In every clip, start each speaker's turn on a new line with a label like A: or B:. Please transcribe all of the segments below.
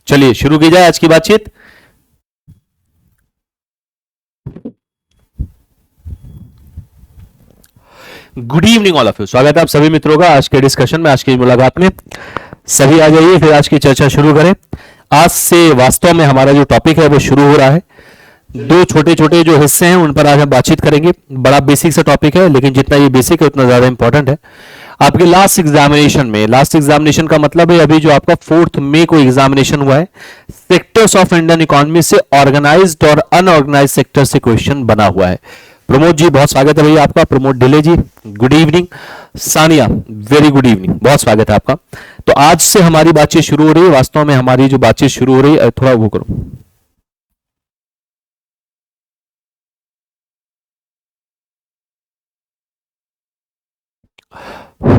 A: चलिए शुरू की जाए आज की बातचीत। Good evening all of you, स्वागत है आप सभी मित्रों का आज के डिस्कशन में, आज की मुलाकात में। सभी आ जाइए, फिर आज की चर्चा शुरू करें। आज से वास्तव में हमारा जो टॉपिक है वो शुरू हो रहा है। दो छोटे छोटे जो हिस्से हैं उन पर आज हम बातचीत करेंगे। बड़ा बेसिक सा टॉपिक है, लेकिन जितना ये बेसिक है उतना ज्यादा इंपॉर्टेंट है आपके लास्ट एग्जामिनेशन में। लास्ट एग्जामिनेशन का मतलब है अभी जो आपका 4 मई को एग्जामिनेशन हुआ है, सेक्टर्स ऑफ इंडियन इकोनॉमी से ऑर्गेनाइज्ड और अनऑर्गेनाइज्ड सेक्टर से क्वेश्चन बना हुआ है। प्रमोद जी बहुत स्वागत है भैया आपका। Pramod Dhile ji good evening. Sania very good evening, बहुत स्वागत है आपका। तो आज से हमारी बातचीत शुरू हो रही है। वास्तव में हमारी जो बातचीत शुरू हो रही है, थोड़ा वो करो,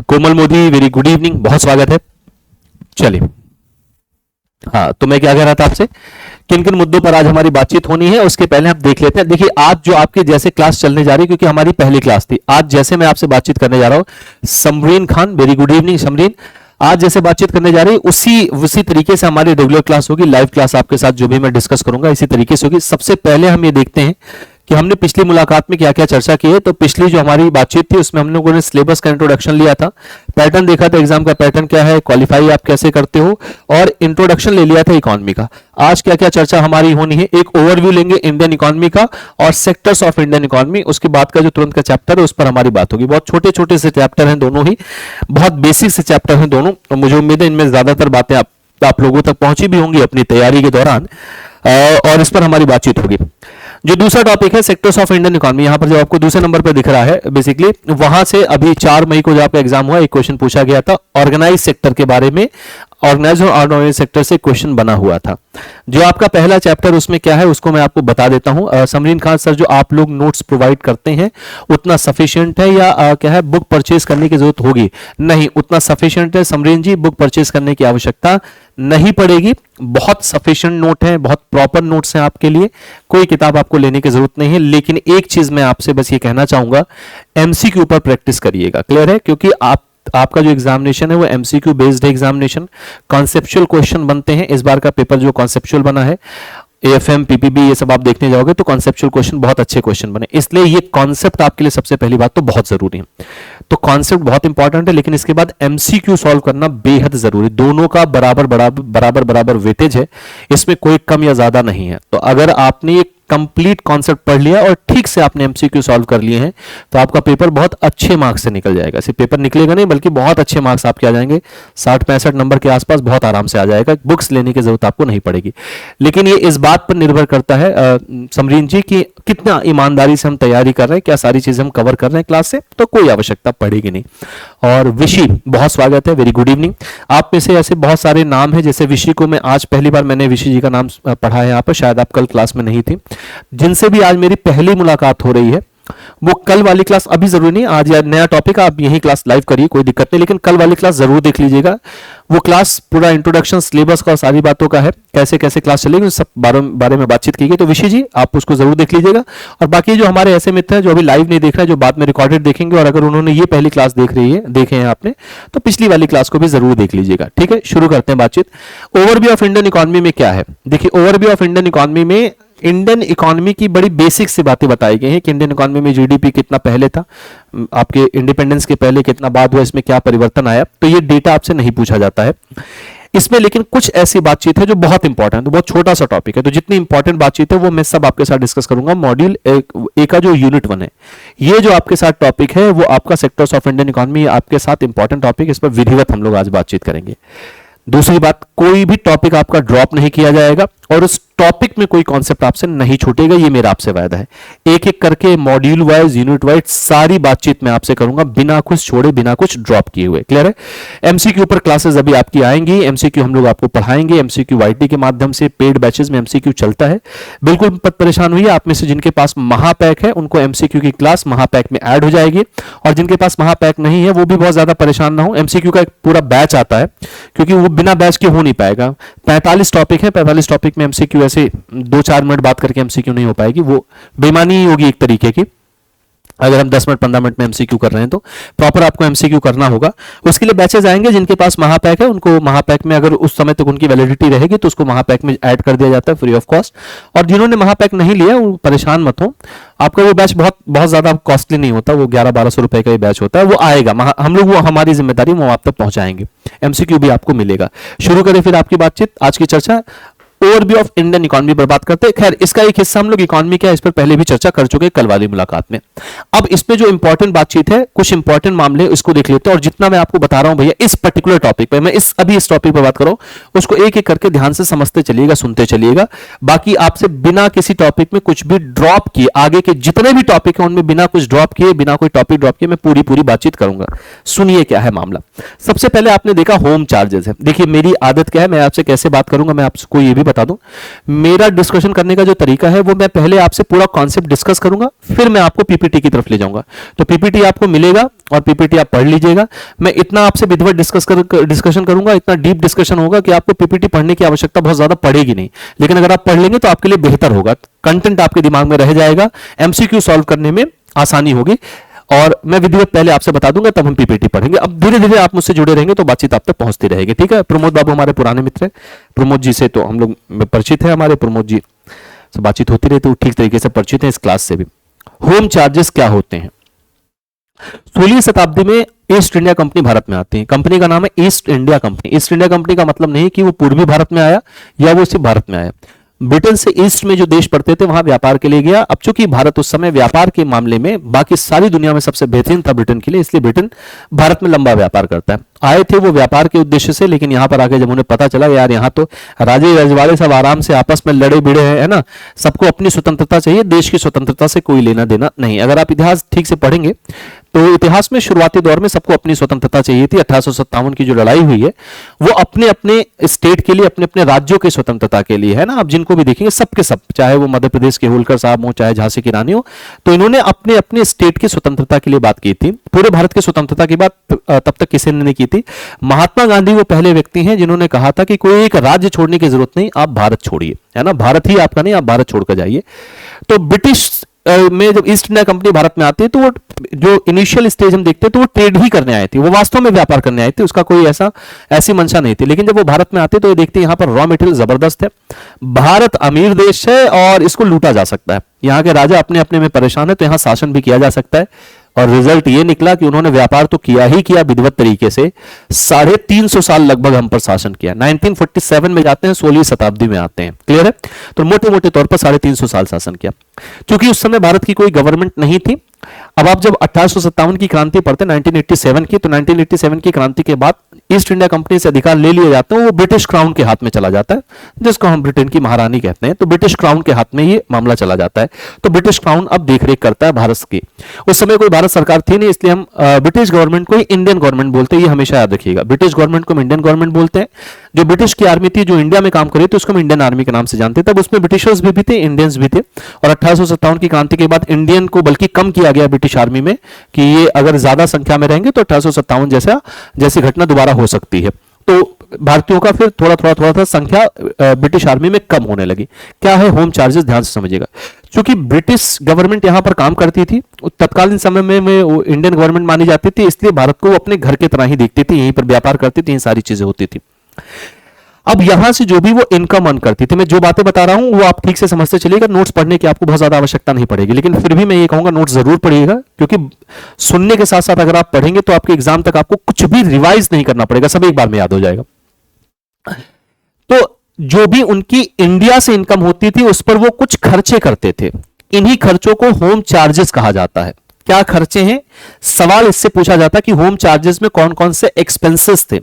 A: कोमल मोदी वेरी गुड इवनिंग, बहुत स्वागत है। चलिए, हाँ तो मैं क्या कह रहा था आपसे, किन किन मुद्दों पर आज हमारी बातचीत होनी है उसके पहले हम देख लेते हैं। देखिए आज जो आपकी जैसे क्लास चलने जा रही है, क्योंकि हमारी पहली क्लास थी, आज जैसे मैं आपसे बातचीत करने जा रहा हूं, Samreen Khan very good evening Samreen, आज जैसे बातचीत करने जा रही है उसी तरीके से हमारी रेगुलर क्लास होगी। लाइव क्लास आपके साथ जो भी मैं डिस्कस करूंगा इसी तरीके से होगी। सबसे पहले हम ये देखते हैं कि हमने पिछली मुलाकात में क्या क्या चर्चा की है। तो पिछली जो हमारी बातचीत थी उसमें हम लोगों ने सिलेबस का इंट्रोडक्शन लिया था, पैटर्न देखा था, एग्जाम का पैटर्न क्या है, क्वालिफाई आप कैसे करते हो, और इंट्रोडक्शन ले लिया था इकोनॉमी का। आज क्या क्या चर्चा हमारी होनी है, एक ओवरव्यू लेंगे इंडियन इकोनॉमी का और सेक्टर्स ऑफ इंडियन इकोनॉमी। उसके बाद का जो तुरंत का चैप्टर है उस पर हमारी बात होगी। बहुत छोटे छोटे से चैप्टर हैं दोनों ही, बहुत बेसिक से चैप्टर हैं दोनों, और मुझे उम्मीद है इनमें ज्यादातर बातें आप लोगों तक पहुंची भी होंगी अपनी तैयारी के दौरान, और इस पर हमारी बातचीत होगी। जो दूसरा टॉपिक है सेक्टर्स ऑफ इंडियन इकोनॉमी, यहां पर जो आपको दूसरे नंबर पर दिख रहा है, बेसिकली वहां से अभी 4 मई को जो आपका एग्जाम हुआ, एक क्वेश्चन पूछा गया था ऑर्गेनाइज सेक्टर के बारे में। ऑर्गेनाइज और अनऑर्गेनाइज सेक्टर से क्वेश्चन बना हुआ था। जो आपका पहला चैप्टर उसमें क्या है उसको मैं आपको बता देता हूं। समरीन खान सर, जो आप लोग नोट्स प्रोवाइड करते हैं उतना सफिशिएंट है या क्या है, बुक परचेज करने की जरूरत होगी? नहीं, उतना सफिशिएंट है समरीन जी, बुक परचेज करने की आवश्यकता नहीं पड़ेगी। बहुत सफिशिएंट नोट है, बहुत प्रॉपर नोट्स हैं आपके लिए, कोई किताब आपको लेने की जरूरत नहीं है। लेकिन एक चीज मैं आपसे बस ये कहना चाहूंगा, एमसीक्यू पर प्रैक्टिस करिएगा। क्लियर है? क्योंकि आपका जो एग्जामिनेशन है वो MCQ based examination, conceptual question बनते हैं। इस बार का पेपर जो कॉन्सेप्चुअल बना है, एएफएम पीपीबी ये सब आप देखने जाओगे तो कॉन्सेप्चुअल क्वेश्चन बहुत अच्छे क्वेश्चन बने, इसलिए ये कॉन्सेप्ट आपके लिए सबसे पहली बात तो बहुत जरूरी है। तो कॉन्सेप्ट बहुत इंपॉर्टेंट है, लेकिन इसके बाद एमसीक्यू सॉल्व करना बेहद जरूरी। दोनों का बराबर बराबर बराबर बराबर वेटेज है, इसमें कोई कम या ज्यादा नहीं है। तो अगर आपने ये कंप्लीट कॉन्सेप्ट पढ़ लिया और ठीक से आपने एमसीक्यू सॉल्व कर लिए हैं तो आपका पेपर बहुत अच्छे मार्क्स से निकल जाएगा। सिर्फ पेपर निकलेगा नहीं बल्कि बहुत अच्छे मार्क्स आपके आ जाएंगे, 60-65 नंबर के आसपास बहुत आराम से आ जाएगा। बुक्स लेने की जरूरत आपको नहीं पड़ेगी। लेकिन ये इस बात पर निर्भर करता है समरीन जी कि कितना ईमानदारी से हम तैयारी कर रहे हैं, क्या सारी चीजें हम कवर कर रहे हैं क्लास से, तो कोई आवश्यकता पड़ेगी नहीं। और विशी बहुत स्वागत है, वेरी गुड इवनिंग। आप में से ऐसे बहुत सारे नाम हैं, जैसे विशी को मैं आज पहली बार मैंने विशी जी का नाम पढ़ा है यहाँ पर, शायद आप कल क्लास में नहीं थी। जिनसे भी आज मेरी पहली मुलाकात हो रही है वो कल वाली क्लास, अभी जरूरी नहीं आज या नया टॉपिक आप यही क्लास लाइव करिए, कोई दिक्कत नहीं, लेकिन कल वाली क्लास जरूर देख लीजिएगा। वो क्लास पूरा इंट्रोडक्शन सिलेबस का और सारी बातों का है, कैसे कैसे क्लास चलेगी उस सब बारे में बातचीत की गई। तो विषय जी आप उसको जरूर देख लीजिएगा। और बाकी जो हमारे ऐसे मित्र हैं जो अभी लाइव नहीं देख रहे हैं, जो बाद में रिकॉर्डेड देखेंगे, और अगर उन्होंने ये पहली क्लास देखे हैं आपने, तो पिछली वाली क्लास को भी जरूर देख लीजिएगा। ठीक है, शुरू करते हैं बातचीत। ओवरव्यू ऑफ इंडियन इकोनॉमी में क्या है, देखिए ओवरव्यू ऑफ इंडियन इकोनॉमी में इंडियन इकोनॉमी की बड़ी बेसिक सी बातें बताई गई हैं कि इंडियन इकोनॉमी में जीडीपी कितना पहले था, आपके इंडिपेंडेंस के पहले कितना बाद हुआ, इसमें क्या परिवर्तन आया, तो ये डेटा आपसे नहीं पूछा जाता है इसमें। लेकिन कुछ ऐसी बातचीत है जो बहुत इंपॉर्टेंट है, बहुत छोटा सा टॉपिक है, तो जितनी इंपॉर्टेंट बातचीत है वो मैं सब आपके साथ डिस्कस करूंगा। मॉड्यूल एक का जो यूनिट 1 है, ये जो आपके साथ टॉपिक है वो आपका सेक्टर्स ऑफ इंडियन इकोनॉमी, आपके साथ इंपॉर्टेंट टॉपिक, इस पर विधिवत हम लोग आज बातचीत करेंगे। दूसरी बात, कोई भी टॉपिक आपका ड्रॉप नहीं किया जाएगा और उस टॉपिक में कोई कॉन्सेप्ट आपसे नहीं छूटेगा, ये मेरा आपसे वायदा है। एक एक करके मॉड्यूल वाइज, यूनिट वाइज सारी बातचीत मैं आपसे करूंगा, बिना कुछ छोड़े, बिना कुछ ड्रॉप किए हुए। क्लियर है? एमसीक्यू पर क्लासेस अभी आपकी आएंगी, एमसीक्यू हम लोग आपको पढ़ाएंगे, एमसीक्यू वाईटी के माध्यम से पेड बैचेस में एमसीक्यू चलता है। बिल्कुल मत परेशान हुई, आप में से जिनके पास महापैक है उनको एमसीक्यू की क्लास महापैक में ऐड हो जाएगी, और जिनके पास महापैक नहीं है वो भी बहुत ज्यादा परेशान ना हो। एमसीक्यू का एक पूरा बैच आता है, क्योंकि वो बिना बैच के हो नहीं पाएगा। 45 टॉपिक है, 45 टॉपिक में एमसीक्यू ऐसे 2-4 मिनट बात करके एमसीक्यू नहीं हो पाएगी, वो बेईमानी होगी एक तरीके की। अगर हम 10 मिनट 15 मिनट में एमसीक्यू कर रहे हैं तो प्रॉपर आपको एमसीक्यू करना होगा। उसके लिए बैचेज आएंगे, जिनके पास महापैक है उनको महापैक में, अगर उस समय तक उनकी वैलिडिटी रहेगी तो उसको महापैक में ऐड कर दिया जाता है फ्री ऑफ कॉस्ट। और जिन्होंने महापैक नहीं लिया वो परेशान मत हो, आपका वो बैच बहुत बहुत ज्यादा कॉस्टली नहीं होता, वो 1100-1200 रुपए का ही बैच होता है, वो आएगा, हम लोग वो हमारी जिम्मेदारी वो आप तक पहुंचाएंगे, एमसीक्यू भी आपको मिलेगा। शुरू करें फिर आपकी बातचीत, आज की चर्चा ओवरव्यू ऑफ इंडियन इकोनॉमी पर बात करते हैं। खैर इसका एक हिस्सा हम लोग इकोनॉमी क्या है इस पर पहले भी चर्चा कर चुके कल वाली मुलाकात में। अब इसमें जो इंपॉर्टेंट बातचीत है, कुछ इंपॉर्टेंट मामले इसको देख लेते हैं, और जितना मैं आपको बता रहा हूं भैया इस पर्टिकुलर टॉपिक पे, मैं इस टॉपिक पर बात कर रहा हूं, उसको एक एक करके ध्यान से समझते चलिएगा, सुनते चलिएगा। बाकी आपसे बिना किसी टॉपिक में कुछ भी ड्रॉप किए, आगे के जितने भी टॉपिक है उनमें बिना कुछ ड्रॉप किए, बिना कोई टॉपिक ड्रॉप किए मैं पूरी बातचीत करूंगा। सुनिए क्या है मामला। सबसे पहले आपने देखा होम चार्जेस है। देखिए मेरी आदत क्या है, मैं आपसे कैसे बात करूंगा मैं आपको ये भी बता दूं। मेरा डिस्कशन करने का जो तरीका है वो मैं पहले आपसे पूरा कॉन्सेप्ट डिस्कस करूंगा, फिर मैं आपको पीपीटी की तरफ ले जाऊंगा। तो पीपीटी आपको मिलेगा और पीपीटी आप पढ़ लीजिएगा। मैं इतना आपसे विधिवत डिस्कशन करूंगा, इतना डीप डिस्कशन होगा कि आपको पीपीटी पढ़ने की आवश्यकता बहुत ज्यादा पड़ेगी नहीं, लेकिन अगर आप पढ़ लेंगे तो आपके लिए बेहतर होगा, कंटेंट आपके दिमाग में रह जाएगा, एमसीक्यू सॉल्व करने में आसानी होगी। और मैं विधिवत पहले आपसे बता दूंगा, तब हम पीपीटी पढ़ेंगे। अब धीरे धीरे आप मुझसे जुड़े रहेंगे तो बातचीत आप तक पहुंचती रहेगी, ठीक है। प्रमोद बाबू हमारे पुराने मित्र हैं, प्रमोद जी से तो हम लोग परिचित है, हमारे प्रमोद जी से बातचीत होती रहती है, ठीक तरीके से परिचित है इस क्लास से भी। होम चार्जेस क्या होते हैं? 16वीं शताब्दी में ईस्ट इंडिया कंपनी भारत में आती है। कंपनी का नाम है east India Company. East India company का मतलब नहीं कि वो पूर्वी भारत में आया या वो सिर्फ भारत में आया, ब्रिटेन से ईस्ट में जो देश पड़ते थे वहां व्यापार के लिए गया। अब चूंकि भारत उस समय व्यापार के मामले में बाकी सारी दुनिया में सबसे बेहतरीन था ब्रिटेन के लिए, इसलिए ब्रिटेन भारत में लंबा व्यापार करता है। आए थे वो व्यापार के उद्देश्य से, लेकिन यहां पर आके जब उन्हें पता चला यार यहाँ तो राजे रजवाड़े सब आराम से आपस में लड़े भिड़े हैं, है ना, सबको अपनी स्वतंत्रता चाहिए, देश की स्वतंत्रता से कोई लेना देना नहीं। अगर आप इतिहास ठीक से पढ़ेंगे तो इतिहास में शुरुआती दौर में सबको अपनी स्वतंत्रता चाहिए थी। 1857 की जो लड़ाई हुई है वो अपने अपने स्टेट के लिए, अपने अपने राज्यों की स्वतंत्रता के लिए है ना। आप जिनको भी देखेंगे सबके सब, चाहे वो मध्य प्रदेश के होलकर साहब हो, चाहे झांसी की रानी हो, तो इन्होंने अपने अपने स्टेट की स्वतंत्रता के लिए बात की थी। पूरे भारत की स्वतंत्रता की बात तब तक किसी ने नहीं की थी। महात्मा गांधी वो पहले व्यक्ति हैं जिन्होंने कहा था कि कोई एक राज्य छोड़ने की जरूरत नहीं, आप भारत छोड़िए, है ना, भारत ही आपका नहीं, आप भारत छोड़कर जाइए। तो ब्रिटिश में जब ईस्ट इंडिया कंपनी भारत में आती है तो वो जो इनिशियल स्टेज हम देखते हैं तो वो ट्रेड ही करने आए थे, वो वास्तव में व्यापार करने आए थे, उसका कोई ऐसी मंशा नहीं थी। लेकिन जब वो भारत में आते तो ये देखते हैं यहाँ पर रॉ मटेरियल जबरदस्त है, भारत अमीर देश है और इसको लूटा जा सकता है, यहाँ के राजा अपने अपने में परेशान है, तो यहाँ शासन भी किया जा सकता है। और रिजल्ट ये निकला कि उन्होंने व्यापार तो किया ही किया विधिवत तरीके से, 350 साल लगभग हम पर शासन किया। 1947 में जाते हैं, 16वीं शताब्दी में आते हैं, क्लियर है। तो मोटे मोटे तौर पर 350 साल शासन किया। क्योंकि उस समय भारत की कोई गवर्नमेंट नहीं थी। अब आप जब 1857 की क्रांति पढ़ते हैं 1987 की, तो 1987 की क्रांति के बाद ईस्ट इंडिया कंपनी से अधिकार ले लिए जाते हैं, वो ब्रिटिश क्राउन के हाथ में चला जाता है, जिसको हम ब्रिटेन की महारानी कहते हैं। तो ब्रिटिश क्राउन के हाथ में ये मामला चला जाता है। तो ब्रिटिश क्राउन अब देखरेख करता है भारत की। उस समय कोई भारत सरकार थी नहीं, इसलिए हम ब्रिटिश गवर्नमेंट को इंडियन गवर्नमेंट बोलते हैं, ये हमेशा याद रखिएगा। ब्रिटिश गवर्नमेंट को हम इंडियन गवर्नमेंट बोलते हैं। जो ब्रिटिश की आर्मी थी जो इंडिया में काम कर रही थी उसको हम इंडियन आर्मी के नाम से जानते थे। तब उसमें ब्रिटिशर्स भी थे, इंडियंस भी थे। और 1857 की क्रांति के बाद इंडियन को बल्कि कम किया गया ब्रिटिश आर्मी में, कि ये अगर ज्यादा संख्या में रहेंगे तो 1857 जैसी घटना दोबारा हो सकती है। तो भारतीयों का फिर थोड़ा सा संख्या ब्रिटिश आर्मी में कम होने लगी। क्या है होम चार्जेस, ध्यान से समझिएगा। क्योंकि ब्रिटिश गवर्नमेंट यहां पर काम करती थी, तत्कालीन समय में वो इंडियन गवर्नमेंट मानी जाती थी, इसलिए भारत को अपने घर की तरह ही देखती थी, यहीं पर व्यापार करती थी, यही सारी चीजें होती थी। अब यहां से जो भी वो इनकम अर्न करती थी, मैं जो बातें बता रहा हूं वो आप ठीक से समझते चलिएगा, नोट्स पढ़ने की आपको बहुत ज्यादा आवश्यकता नहीं पड़ेगी, लेकिन फिर भी मैं ये कहूंगा नोट्स जरूर पढ़िएगा, क्योंकि सुनने के साथ साथ अगर आप पढ़ेंगे तो आपके एग्जाम तक आपको कुछ भी रिवाइज नहीं करना पड़ेगा, सब एक बार में याद हो जाएगा। तो जो भी उनकी इंडिया से इनकम होती थी उस पर वो कुछ खर्चे करते थे, इन्हीं खर्चों को होम चार्जेस कहा जाता है। क्या खर्चे हैं? सवाल इससे पूछा जाता है कि होम चार्जेस में कौन कौन से एक्सपेंसेस थे।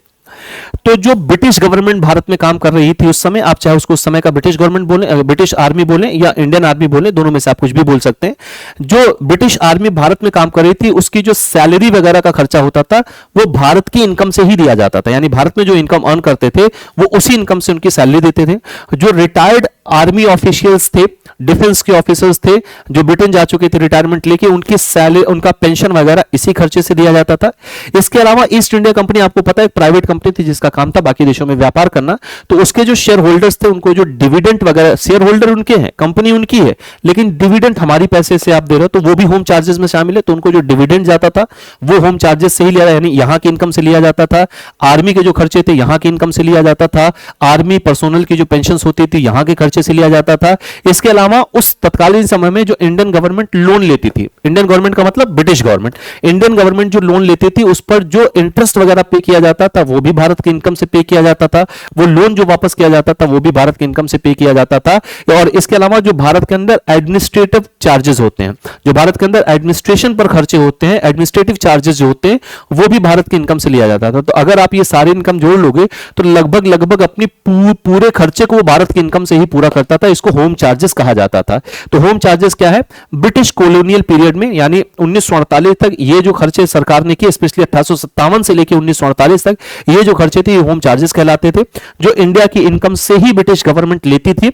A: तो जो ब्रिटिश गवर्नमेंट भारत में काम कर रही थी उस समय, आप चाहे उसको उस समय का ब्रिटिश गवर्नमेंट बोले, ब्रिटिश आर्मी बोले या इंडियन आर्मी बोले, दोनों में से आप कुछ भी बोल सकते हैं। जो ब्रिटिश आर्मी भारत में काम कर रही थी उसकी जो सैलरी वगैरह का खर्चा होता था वो भारत की इनकम से ही दिया जाता था, यानी भारत में जो इनकम अर्न करते थे वो उसी इनकम से उनकी सैलरी देते थे। जो रिटायर्ड आर्मी ऑफिशियल्स थे, डिफेंस के ऑफिसर्स थे जो ब्रिटेन जा चुके थे रिटायरमेंट लेके, उनकी सैलरी, उनका पेंशन वगैरह इसी खर्चे से दिया जाता था। इसके अलावा ईस्ट इंडिया कंपनी आपको पता है एक प्राइवेट कंपनी थी जिसका काम था बाकी देशों में व्यापार करना, तो उसके जो शेयर होल्डर्स थे उनको जो डिविडेंड वगैरह, शेयर होल्डर उनके हैं, कंपनी उनकी है, लेकिन डिविडेंड हमारी पैसे से आप दे रहे हो, तो वो भी होम चार्जेस में शामिल है। तो उनको जो डिविडेंड जाता था वो होम चार्जेस से ही लिया, यानी यहां की इनकम से लिया जाता था। आर्मी के जो खर्चे थे यहां की इनकम से लिया जाता था। आर्मी पर्सोनल की जो पेंशन होती थी यहां के खर्चे से लिया जाता था। इसके अलावा उस तत्कालीन समय में जो इंडियन गवर्नमेंट लोन लेती थी, इंडियन गवर्नमेंट का मतलब ब्रिटिश गवर्नमेंट, इंडियन गवर्नमेंट जो लोन लेती थी उस पर जो इंटरेस्ट वगैरह पे किया जाता था वो भी भारत की इनकम से पे किया जाता था। वो लोन जो वापस किया जाता था वो भी भारत की इनकम से पे किया जाता था। और इसके अलावा जो भारत के अंदर एडमिनिस्ट्रेटिव चार्जेस होते हैं, जो भारत के अंदर एडमिनिस्ट्रेशन पर खर्चे होते हैं, एडमिनिस्ट्रेटिव चार्जेस जो होते हैं वो भी भारत की इनकम से लिया जाता था। तो अगर आप ये सारी इनकम जोड़ लोगे तो लगभग लगभग अपनी पूरे खर्चे को वो भारत की इनकम से ही पूरा करता था। इसको होम चार्जेस कहा जाता था। तो होम चार्जेस क्या है? ब्रिटिश कॉलोनियल पीरियड में यानी 1948 तक ये जो खर्चे सरकार ने किए, स्पेशली 1857 से लेकर 1948 तक ये जो खर्चे थे ये होम चार्जेस कहलाते थे, जो इंडिया की इनकम से ही ब्रिटिश गवर्नमेंट लेती थी।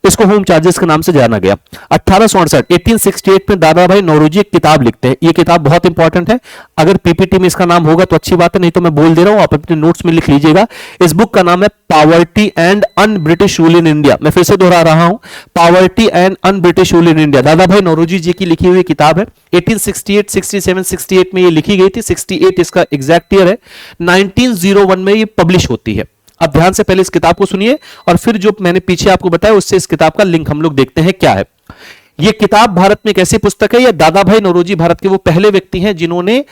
A: इसको होम चार्जेस के नाम से जाना गया। 1868 में दादा भाई नौरोजी एक किताब लिखते हैं। ये किताब बहुत इंपॉर्टेंट है, अगर पीपीटी में इसका नाम होगा तो अच्छी बात है, नहीं तो मैं बोल दे रहा हूं, आप अपने नोट्स में लिख लीजिएगा। इस बुक का नाम है poverty and un British rule in India. मैं फिर से दोहरा रहा हूं, poverty and un British rule in India, दादा भाई नौरोजी जी की लिखी हुई किताब है। 1868, 67, 68 में ये लिखी गई थी। 68 इसका एग्जैक्ट ईयर है। 1901 में ये पब्लिश होती है। अब ध्यान से पहले इस किताब को सुनिए और फिर जो मैंने पीछे आपको बताया उससे इस किताब का लिंक हम लोग देखते हैं क्या है। यह किताब भारत में एक ऐसी पुस्तक है, यह दादा भाई नौरोजी भारत के वो पहले व्यक्ति हैं जिन्होंने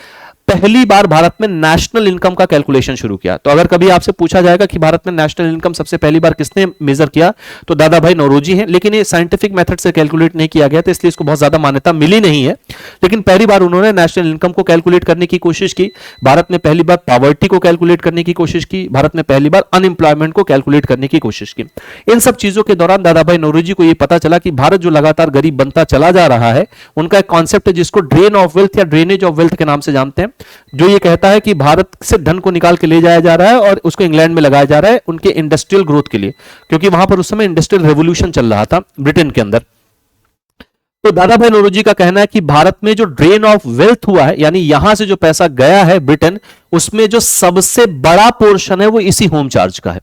A: पहली बार भारत में नेशनल इनकम का कैलकुलेशन शुरू किया। तो अगर कभी आपसे पूछा जाएगा कि भारत में नेशनल इनकम सबसे पहली बार किसने मेजर किया, तो दादा भाई नौरोजी हैं। लेकिन ये साइंटिफिक मेथड से कैलकुलेट नहीं किया गया था, इसलिए इसको बहुत ज्यादा मान्यता मिली नहीं है। लेकिन पहली बार उन्होंने नेशनल इनकम को कैलकुलेट करने की कोशिश की। भारत में पहली बार पॉवर्टी को कैलकुलेट करने की कोशिश की। भारत में पहली बार अनएम्प्लॉयमेंट को कैलकुलेट करने की कोशिश की। इन सब चीजों के दौरान दादा भाई नौरोजी को यह पता चला कि भारत जो लगातार गरीब बनता चला जा रहा है, उनका एक कॉन्सेप्ट है जिसको ड्रेन ऑफ वेल्थ या ड्रेनेज ऑफ वेल्थ के नाम से जानते हैं, जो ये कहता है कि भारत से धन को निकाल के ले जाया जा रहा है और उसको इंग्लैंड में लगाया जा रहा है उनके इंडस्ट्रियल ग्रोथ के लिए, क्योंकि वहां पर उस समय इंडस्ट्रियल रेवोल्यूशन चल रहा था ब्रिटेन के अंदर। तो दादा भाई नौरोजी का कहना है कि भारत में जो ड्रेन ऑफ वेल्थ हुआ है, यानी यहां से जो पैसा गया है ब्रिटेन, उसमें जो सबसे बड़ा पोर्शन है वो इसी होम चार्ज का है।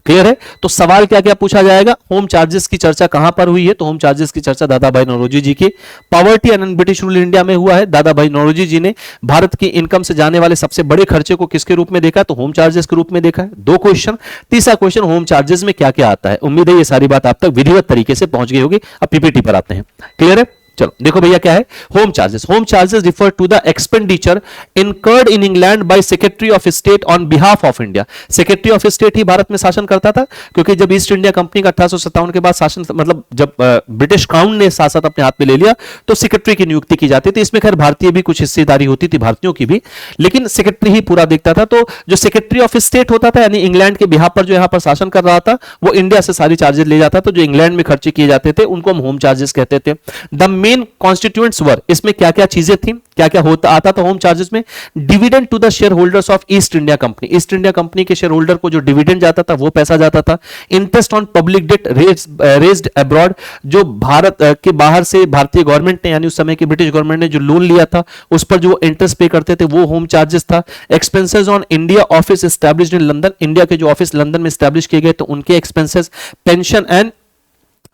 A: क्लियर है? तो सवाल क्या क्या पूछा जाएगा? होम चार्जेस की चर्चा कहां पर हुई है? तो होम चार्जेस की चर्चा दादा भाई नौरोजी जी की poverty and British rule India में हुआ है। दादा भाई नौरोजी जी ने भारत की इनकम से जाने वाले सबसे बड़े खर्चे को किसके रूप में देखा? तो होम चार्जेस के रूप में देखा है। 2 क्वेश्चन। तीसरा क्वेश्चन, होम चार्जेस में क्या क्या आता है? उम्मीद है ये सारी बात आप तक विधिवत तरीके से पहुंच गई होगी। अब पीपीटी पर आते हैं। क्लियर है? चलो देखो भैया क्या है home charges. Home charges refer to the expenditure incurred in England by Secretary of State on behalf of India. Secretary of State ही भारत में शासन करता था, क्योंकि जब ईस्ट इंडिया कंपनी का 1857 के बाद शासन, मतलब जब ब्रिटिश क्राउन ने शासन अपने हाथ में ले लिया, तो सेक्रेटरी की नियुक्ति की जाती थी। इसमें खैर भारतीय भी कुछ हिस्सेदारी होती थी, भारतीयों की भी, लेकिन सेक्रेटरी ही पूरा देखता था। तो जो सेक्रेटरी ऑफ स्टेट होता था, यानी इंग्लैंड के बिहाफ पर जो यहां पर शासन कर रहा था, वो इंडिया से सारी चार्जेस ले जाता था। जो इंग्लैंड में खर्चे किए जाते थे उनको हम होम चार्जेस कहते थे। द मेन कॉन्स्टिट्यूएंट्स वर, इसमें क्या क्या चीजें थी, क्या क्या होता आता था होम चार्जेस में? Dividend to the share holders of East India Company. East India Company के शेयर होल्डर को जो डिविडेंड जाता था वो पैसा जाता था। Interest on public debt raised abroad, जो भारत के बाहर से भारतीय गवर्नमेंट ने, यानी उस समय की ब्रिटिश गवर्नमेंट ने जो लोन लिया था उस पर जो इंटरेस्ट पे करते थे वो होम चार्जेस था। Expenses on India office established in London, India के जो ऑफिस लंदन में एस्टैब्लिश किए गए तो उनके एक्सपेंसेस। पेंशन एंड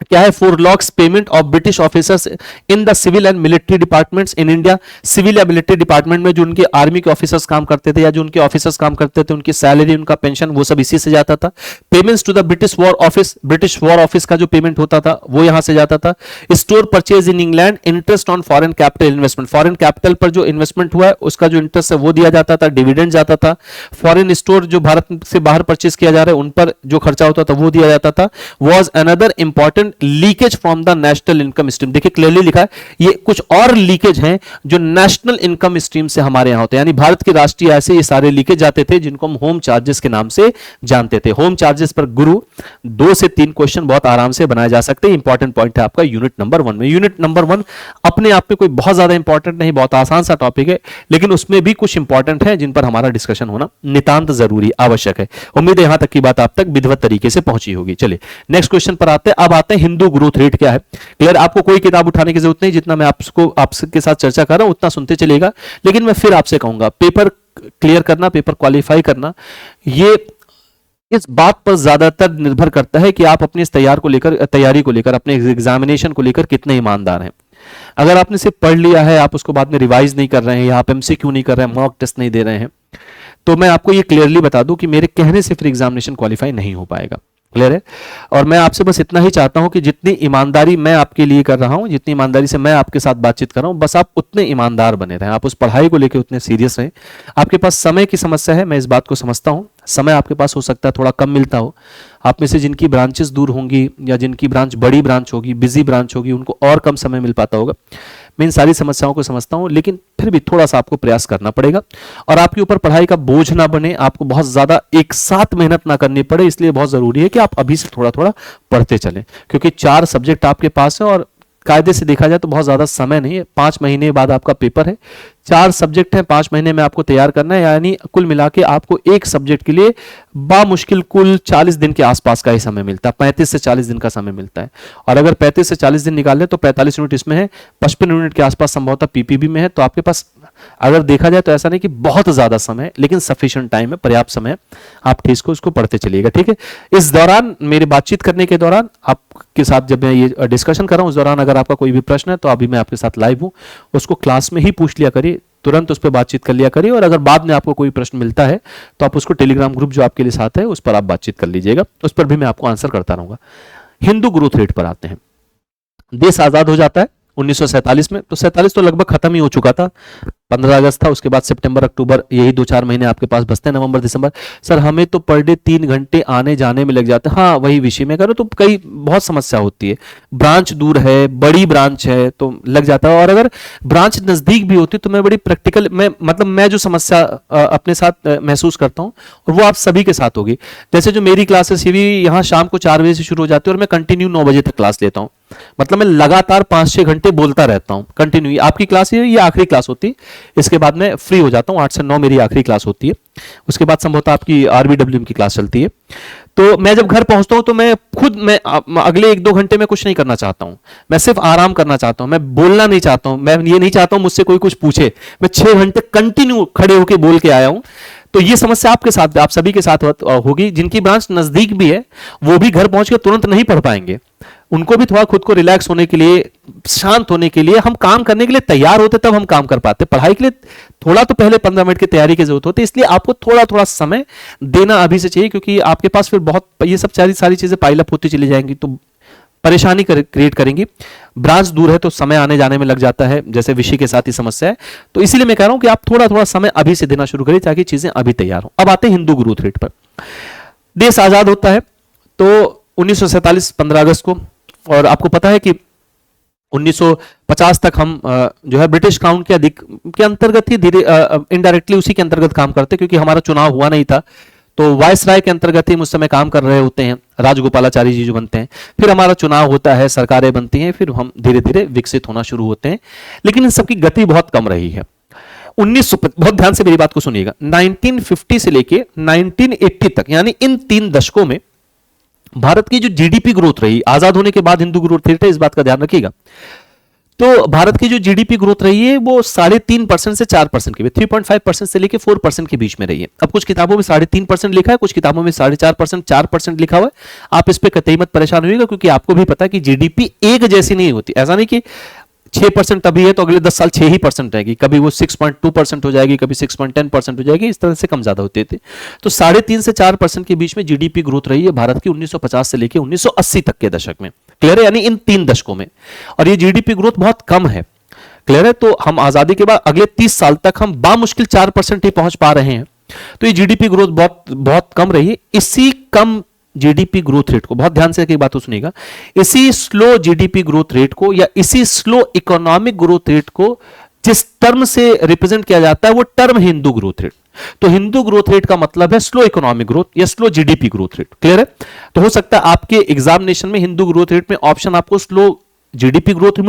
A: क्या है? Furloughs payment of British officers in the civil and military departments in India. Civil या मिलिट्री डिपार्टमेंट में जो उनके आर्मी के ऑफिसर्स काम करते थे या जो उनके ऑफिसर्स काम करते थे, उनकी सैलरी, उनका पेंशन, वो सब इसी से जाता था। Payments to the British war office, British war office का जो पेमेंट होता था वो यहां से जाता था। Store purchase in England, interest on foreign capital investment, foreign capital पर जो इन्वेस्टमेंट हुआ है उसका जो इंटरेस्ट है वो दिया जाता था। डिविडेंड जाता था। फॉरेन स्टोर जो भारत से बाहर परचेज किया जा रहा है उन पर जो खर्चा होता था वो दिया जाता था। Was another important leakage from the national income stream. देखिए क्लियरली लिखा है, ये कुछ और लीकेज हैं जो नेशनल इनकम स्ट्रीम से हमारे यहां होते हैं, यानी भारत की राष्ट्रीय आय से ये सारे लीकेज जाते थे जिनको हम होम चार्जेस के नाम से जानते थे। होम चार्जेस पर गुरु 2 से 3 क्वेश्चन बहुत आराम से बनाए जा सकते हैं। इंपॉर्टेंट पॉइंट है आपका यूनिट नंबर 1 में। यूनिट नंबर 1 अपने आप में कोई बहुत ज्यादा इंपॉर्टेंट नहीं, बहुत आसान सा टॉपिक है, लेकिन उसमें भी कुछ इंपॉर्टेंट है जिन पर हमारा डिस्कशन होना नितांत जरूरी आवश्यक है। उम्मीद है यहां तक की बात आप तक विधिवत तरीके से पहुंची होगी। चलिए नेक्स्ट क्वेश्चन पर आते हैं। अब आते हैं हिंदू ग्रोथ रेट क्या है। क्लियर? आपको कोई किताब उठाने की जरूरत नहीं, जितना मैं आपके साथ चर्चा कर रहा हूं उतना सुनते चलेगा। लेकिन मैं फिर आपसे कहूंगा पेपर क्लियर करना, पेपर क्वालिफाई करना, ये इस बात पर ज्यादातर निर्भर करता है कि आप अपनी इस तैयारी को लेकर, अपने एग्जामिनेशन को लेकर कितने ईमानदार हैं। अगर आपने सिर्फ पढ़ लिया है, आप उसको बाद में रिवाइज नहीं कर रहे हैं, या आप एमसीक्यू नहीं कर रहे हैं, मॉक टेस्ट नहीं दे रहे हैं, तो मैं आपको ये क्लियरली बता दूं कि मेरे कहने से फिर एग्जामिनेशन क्वालिफाई नहीं हो पाएगा। क्लियर है? और मैं आपसे बस इतना ही चाहता हूं कि जितनी ईमानदारी मैं आपके लिए कर रहा हूं, जितनी ईमानदारी से मैं आपके साथ बातचीत कर रहा हूं, बस आप उतने ईमानदार बने रहें, आप उस पढ़ाई को लेकर उतने सीरियस रहें। आपके पास समय की समस्या है, मैं इस बात को समझता हूं, समय आपके पास हो सकता है थोड़ा कम मिलता हो। आप में से जिनकी ब्रांचेस दूर होंगी या जिनकी ब्रांच बड़ी ब्रांच होगी, बिजी ब्रांच होगी, उनको और कम समय मिल पाता होगा। मैं इन सारी समस्याओं को समझता हूं, लेकिन फिर भी थोड़ा सा आपको प्रयास करना पड़ेगा और आपके ऊपर पढ़ाई का बोझ ना बने, आपको बहुत ज्यादा एक साथ मेहनत ना करनी पड़े। इसलिए बहुत जरूरी है कि आप अभी से थोड़ा थोड़ा पढ़ते चलें, क्योंकि 4 सब्जेक्ट आपके पास है और कायदे से देखा जाए तो बहुत ज्यादा समय नहीं है। 5 महीने बाद आपका पेपर है, 4 सब्जेक्ट हैं, 5 महीने में आपको तैयार करना है, यानी कुल मिला के आपको एक सब्जेक्ट के लिए बामुश्किल कुल 40 दिन के आसपास का ही समय मिलता है, 35 से 40 दिन का समय मिलता है। और अगर 35 से 40 दिन निकाल लें तो 45 यूनिट इसमें है, 55 यूनिट के आसपास संभवतः पीपीबी में है। तो आपके पास अगर देखा जाए तो ऐसा नहीं कि बहुत ज्यादा समय है, लेकिन सफिशिएंट टाइम है, पर्याप्त समय है, आप ठीक को उसको पढ़ते चलिएगा। ठीक है? इस दौरान मेरी बातचीत करने के दौरान आपके साथ जब मैं ये डिस्कशन कर रहा हूं, उस दौरान अगर आपका कोई भी प्रश्न है तो अभी मैं आपके साथ लाइव हूं, उसको क्लास में ही पूछ लिया करिए, तुरंत उस पर बातचीत कर लिया करिए। और अगर बाद में आपको कोई प्रश्न मिलता है तो आप उसको टेलीग्राम ग्रुप जो आपके लिए साथ है उस पर आप बातचीत कर लीजिएगा, उस पर भी मैं आपको आंसर करता रहूंगा। हिंदू ग्रोथ रेट पर आते हैं। देश आजाद हो जाता है 1947 में, तो 47 तो लगभग खत्म ही हो चुका था, 15 अगस्त था, उसके बाद सितंबर अक्टूबर, यही 2-4 महीने आपके पास बचते हैं, नवंबर दिसंबर। सर हमें तो पर डे 3 घंटे आने जाने में लग जाते हैं। हाँ, वही विषय में करो तो कई बहुत समस्या होती है, ब्रांच दूर है, बड़ी ब्रांच है तो लग जाता है, और अगर ब्रांच नजदीक भी होती तो मैं बड़ी प्रैक्टिकल, मैं जो समस्या अपने साथ महसूस करता हूँ और वो आप सभी के साथ होगी। जैसे जो मेरी क्लासेस ये भी यहाँ शाम को 4 बजे से शुरू हो जाती है और मैं कंटिन्यू 9 बजे तक क्लास लेता हूँ, मतलब मैं लगातार 5-6 घंटे बोलता रहता हूं कंटिन्यू। आपकी क्लास ये आखिरी क्लास होती है, इसके बाद मैं फ्री हो जाता हूं, 8 से 9 मेरी आखिरी क्लास होती है, उसके बाद संभवतः आपकी आरबीडब्ल्यूएम की क्लास चलती है। तो मैं जब घर पहुंचता हूं तो मैं अगले 1-2 घंटे में कुछ नहीं करना चाहता हूं, मैं सिर्फ आराम करना चाहता हूं, मैं बोलना नहीं चाहता हूं, मैं ये नहीं चाहता हूं मुझसे कोई कुछ पूछे, मैं 6 घंटे कंटिन्यू खड़े होकर बोल के आया हूं। तो ये समस्या आपके साथ, आप सभी के साथ होगी। जिनकी ब्रांच नजदीक भी है वो भी घर पहुंच के तुरंत नहीं पढ़ पाएंगे, उनको भी थोड़ा खुद को रिलैक्स होने के लिए, शांत होने के लिए, हम काम करने के लिए तैयार होते तब हम काम कर पाते। पढ़ाई के लिए थोड़ा तो पहले 15 मिनट की तैयारी की जरूरत होती है, इसलिए आपको थोड़ा थोड़ा समय देना अभी से चाहिए, क्योंकि आपके पास फिर बहुत ये सब सारी चीजें पाइलअप होती चली जाएंगी तो परेशानी क्रिएट करेंगी। ब्रांच दूर है तो समय आने जाने में लग जाता है, जैसे विषय के साथ ही समस्या है। तो इसीलिए मैं कह रहा हूं कि आप थोड़ा थोड़ा समय अभी से देना शुरू करिए ताकि चीजें अभी तैयार हो। अब आते हैं हिंदू ग्रोथ रेट पर। देश आजाद होता है तो 1947 15 अगस्त को, और आपको पता है कि 1950 तक हम जो है ब्रिटिश क्राउन के अंतर्गत ही धीरे इनडायरेक्टली उसी के अंतर्गत काम करते, क्योंकि हमारा चुनाव हुआ नहीं था, तो वायसराय के अंतर्गत ही उस समय काम कर रहे होते हैं, राजगोपालाचारी जी जो बनते हैं, फिर हमारा चुनाव होता है, सरकारें बनती हैं, फिर हम धीरे धीरे विकसित होना शुरू होते हैं। लेकिन इन सबकी गति बहुत कम रही है। 1900, बहुत ध्यान से मेरी बात को सुनिएगा, 1950 से लेके 1980 तक, यानी इन 3 दशकों में भारत की जो जीडीपी ग्रोथ रही, आजाद होने के बाद हिंदू ग्रोथ रेट है, इस बात का ध्यान रखिएगा, तो भारत की जो जीडीपी ग्रोथ रही है वो 3.5% से 4% के बीच, 3.5% से लेके 4% के बीच में रही है। अब कुछ किताबों में 3.5% लिखा है, कुछ किताबों में 4.5%, 4% लिखा हुआ है। आप इस पे कतई मत परेशान होइएगा, क्योंकि आपको भी पता है कि जीडीपी एक जैसी नहीं होती। ऐसा नहीं कि 6% अभी है तो अगले 10 साल 6 ही % रहेगी, कभी वो 6.2% हो जाएगी, कभी 6.10% हो जाएगी, इस तरह से कम ज्यादा होते थे। तो 3.5 से 4% के बीच में जीडीपी ग्रोथ रही है भारत की 1950 से लेकर 1980 तक के दशक में। क्लियर है? यानी इन 3 दशकों में, और ये जीडीपी ग्रोथ बहुत कम है। क्लियर है? तो हम आजादी के बाद अगले 30 साल तक हम बामुश्किल 4% ही पहुंच पा रहे हैं। तो ये जीडीपी ग्रोथ बहुत बहुत कम रही है। इसी कम जीडीपी ग्रोथ रेट को, बहुत ध्यान से एक बात तो सुनिएगा, इसी स्लो जीडीपी ग्रोथ रेट को या इसी स्लो इकोनॉमिक ग्रोथ रेट को जिस टर्म से रिप्रेजेंट किया जाता है वो टर्म हिंदू ग्रोथ रेट। तो हिंदू ग्रोथ रेट का मतलब है स्लो इकोनॉमिक ग्रोथ या slow GDP growth rate. Clear है? तो हो सकता है आपके एग्जामिनेशन में हिंदू ग्रोथ रेट में ऑप्शन आपको स्लो जीडीपी ग्रोथ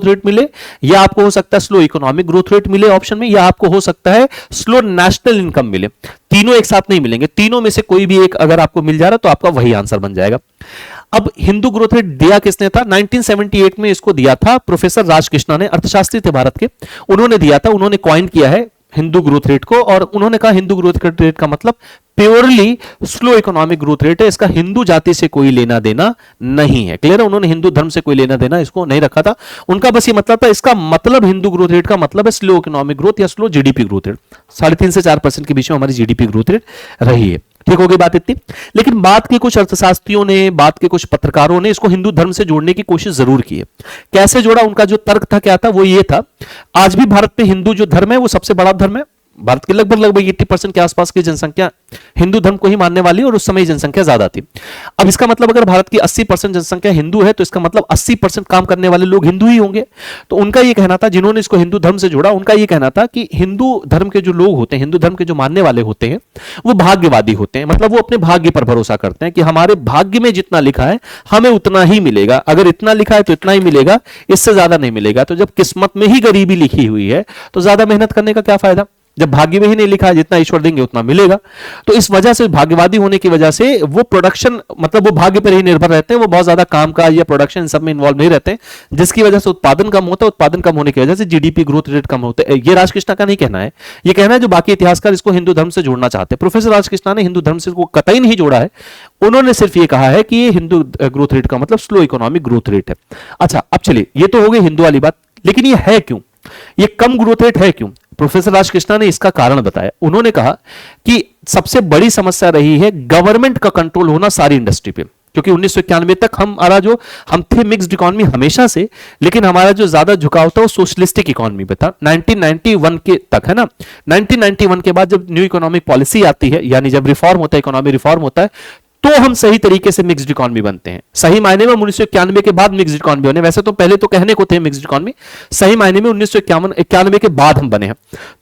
A: रेट मिले, या आपको हो सकता है स्लो इकोनॉमिक ग्रोथ रेट मिले ऑप्शन में, या आपको हो सकता है स्लो नेशनल इनकम मिले। तीनों एक साथ नहीं मिलेंगे, तीनों में से कोई भी एक अगर आपको मिल जा रहा तो आपका वही आंसर बन जाएगा। अब हिंदू ग्रोथ रेट दिया किसने था? 1978 में इसको दिया था प्रोफेसर राजकृष्णा ने, अर्थशास्त्री थे भारत के, उन्होंने दिया था, उन्होंने कॉइन किया है। हिंदू ग्रोथ रेट को, और उन्होंने कहा हिंदू ग्रोथ रेट का मतलब purely slow economic growth rate है, इसका हिंदू जाति से कोई लेना देना नहीं है। क्लियर है, उन्होंने हिंदू धर्म से कोई लेना देना इसको नहीं रखा था, उनका बस ये मतलब था, इसका मतलब हिंदू ग्रोथ रेट का मतलब है स्लो इकोनॉमिक ग्रोथ या स्लो जीडीपी ग्रोथ रेट। 3.5 से 4% के बीच में हमारी जीडीपी ग्रोथ रेट रही है। ठीक हो गई बात इतनी। लेकिन बात के कुछ अर्थशास्त्रियों ने, बात के कुछ पत्रकारों ने इसको हिंदू धर्म से जोड़ने की कोशिश जरूर की है। कैसे जोड़ा, उनका जो तर्क था क्या था, वो ये था, आज भी भारत में हिंदू जो धर्म है वो सबसे बड़ा धर्म है। भारत के लगभग 80% के आसपास की जनसंख्या हिंदू धर्म को ही मानने वाली, और उस समय जनसंख्या ज्यादा थी। अब इसका मतलब अगर भारत की 80% जनसंख्या हिंदू है, तो इसका मतलब 80% काम करने वाले लोग हिंदू ही होंगे। तो उनका यह कहना था, जिन्होंने इसको हिंदू धर्म से जोड़ा, उनका यह कहना था कि हिंदू धर्म के जो लोग होते हैं, हिंदू धर्म के जो मानने वाले होते हैं, वो भाग्यवादी होते हैं। मतलब वो अपने भाग्य पर भरोसा करते हैं कि हमारे भाग्य में जितना लिखा है हमें उतना ही मिलेगा, अगर इतना लिखा है तो इतना ही मिलेगा, इससे ज्यादा नहीं मिलेगा। तो जब किस्मत में ही गरीबी लिखी हुई है तो ज्यादा मेहनत करने का क्या फायदा, जब भाग्य में ही नहीं लिखा है जितना ईश्वर देंगे उतना मिलेगा। तो इस वजह से, भाग्यवादी होने की वजह से, वो प्रोडक्शन, मतलब वो भाग्य पर ही निर्भर रहते हैं, वो बहुत ज्यादा काम का या प्रोडक्शन सब में इन्वॉल्व नहीं रहते, जिसकी वजह से उत्पादन कम होता है। उत्पादन कम होने की वजह से जीडीपी ग्रोथ रेट कम होता है। ये राजकृष्णा का नहीं कहना है, ये कहना है जो बाकी इतिहासकार इसको हिंदू धर्म से जोड़ना चाहते हैं। प्रोफेसर राजकृष्णा ने हिंदू धर्म से इसको कतई नहीं जोड़ा है, उन्होंने सिर्फ ये कहा है कि ये हिंदू ग्रोथ रेट का मतलब स्लो इकोनॉमिक ग्रोथ रेट है। अच्छा, अब चलिए, ये तो हो गई हिंदू वाली बात, लेकिन ये है क्यों, ये कम ग्रोथ रेट है क्यों? प्रोफेसर राजकृष्णा ने इसका कारण बताया। उन्होंने कहा कि सबसे बड़ी समस्या रही है गवर्नमेंट का कंट्रोल होना सारी इंडस्ट्री पे, क्योंकि 1991 तक हम थे मिक्स्ड इकोनॉमी हमेशा से, लेकिन हमारा जो ज्यादा झुकाव था वो सोशलिस्टिक इकोनॉमी पे था 1991 के तक, है ना। 1991 के बाद जब न्यू इकोनॉमिक पॉलिसी आती है, यानी जब रिफॉर्म होता है, इकोनॉमी रिफॉर्म होता है, तो हम सही तरीके से मिक्स्ड इकोनॉमी बनते हैं। सही मायने में 1991 के बाद मिक्स्ड इकोनॉमी बने, वैसे तो पहले तो कहने को थे मिक्स्ड इकोनॉमी, सही मायने में 1991 के बाद हम बने हैं।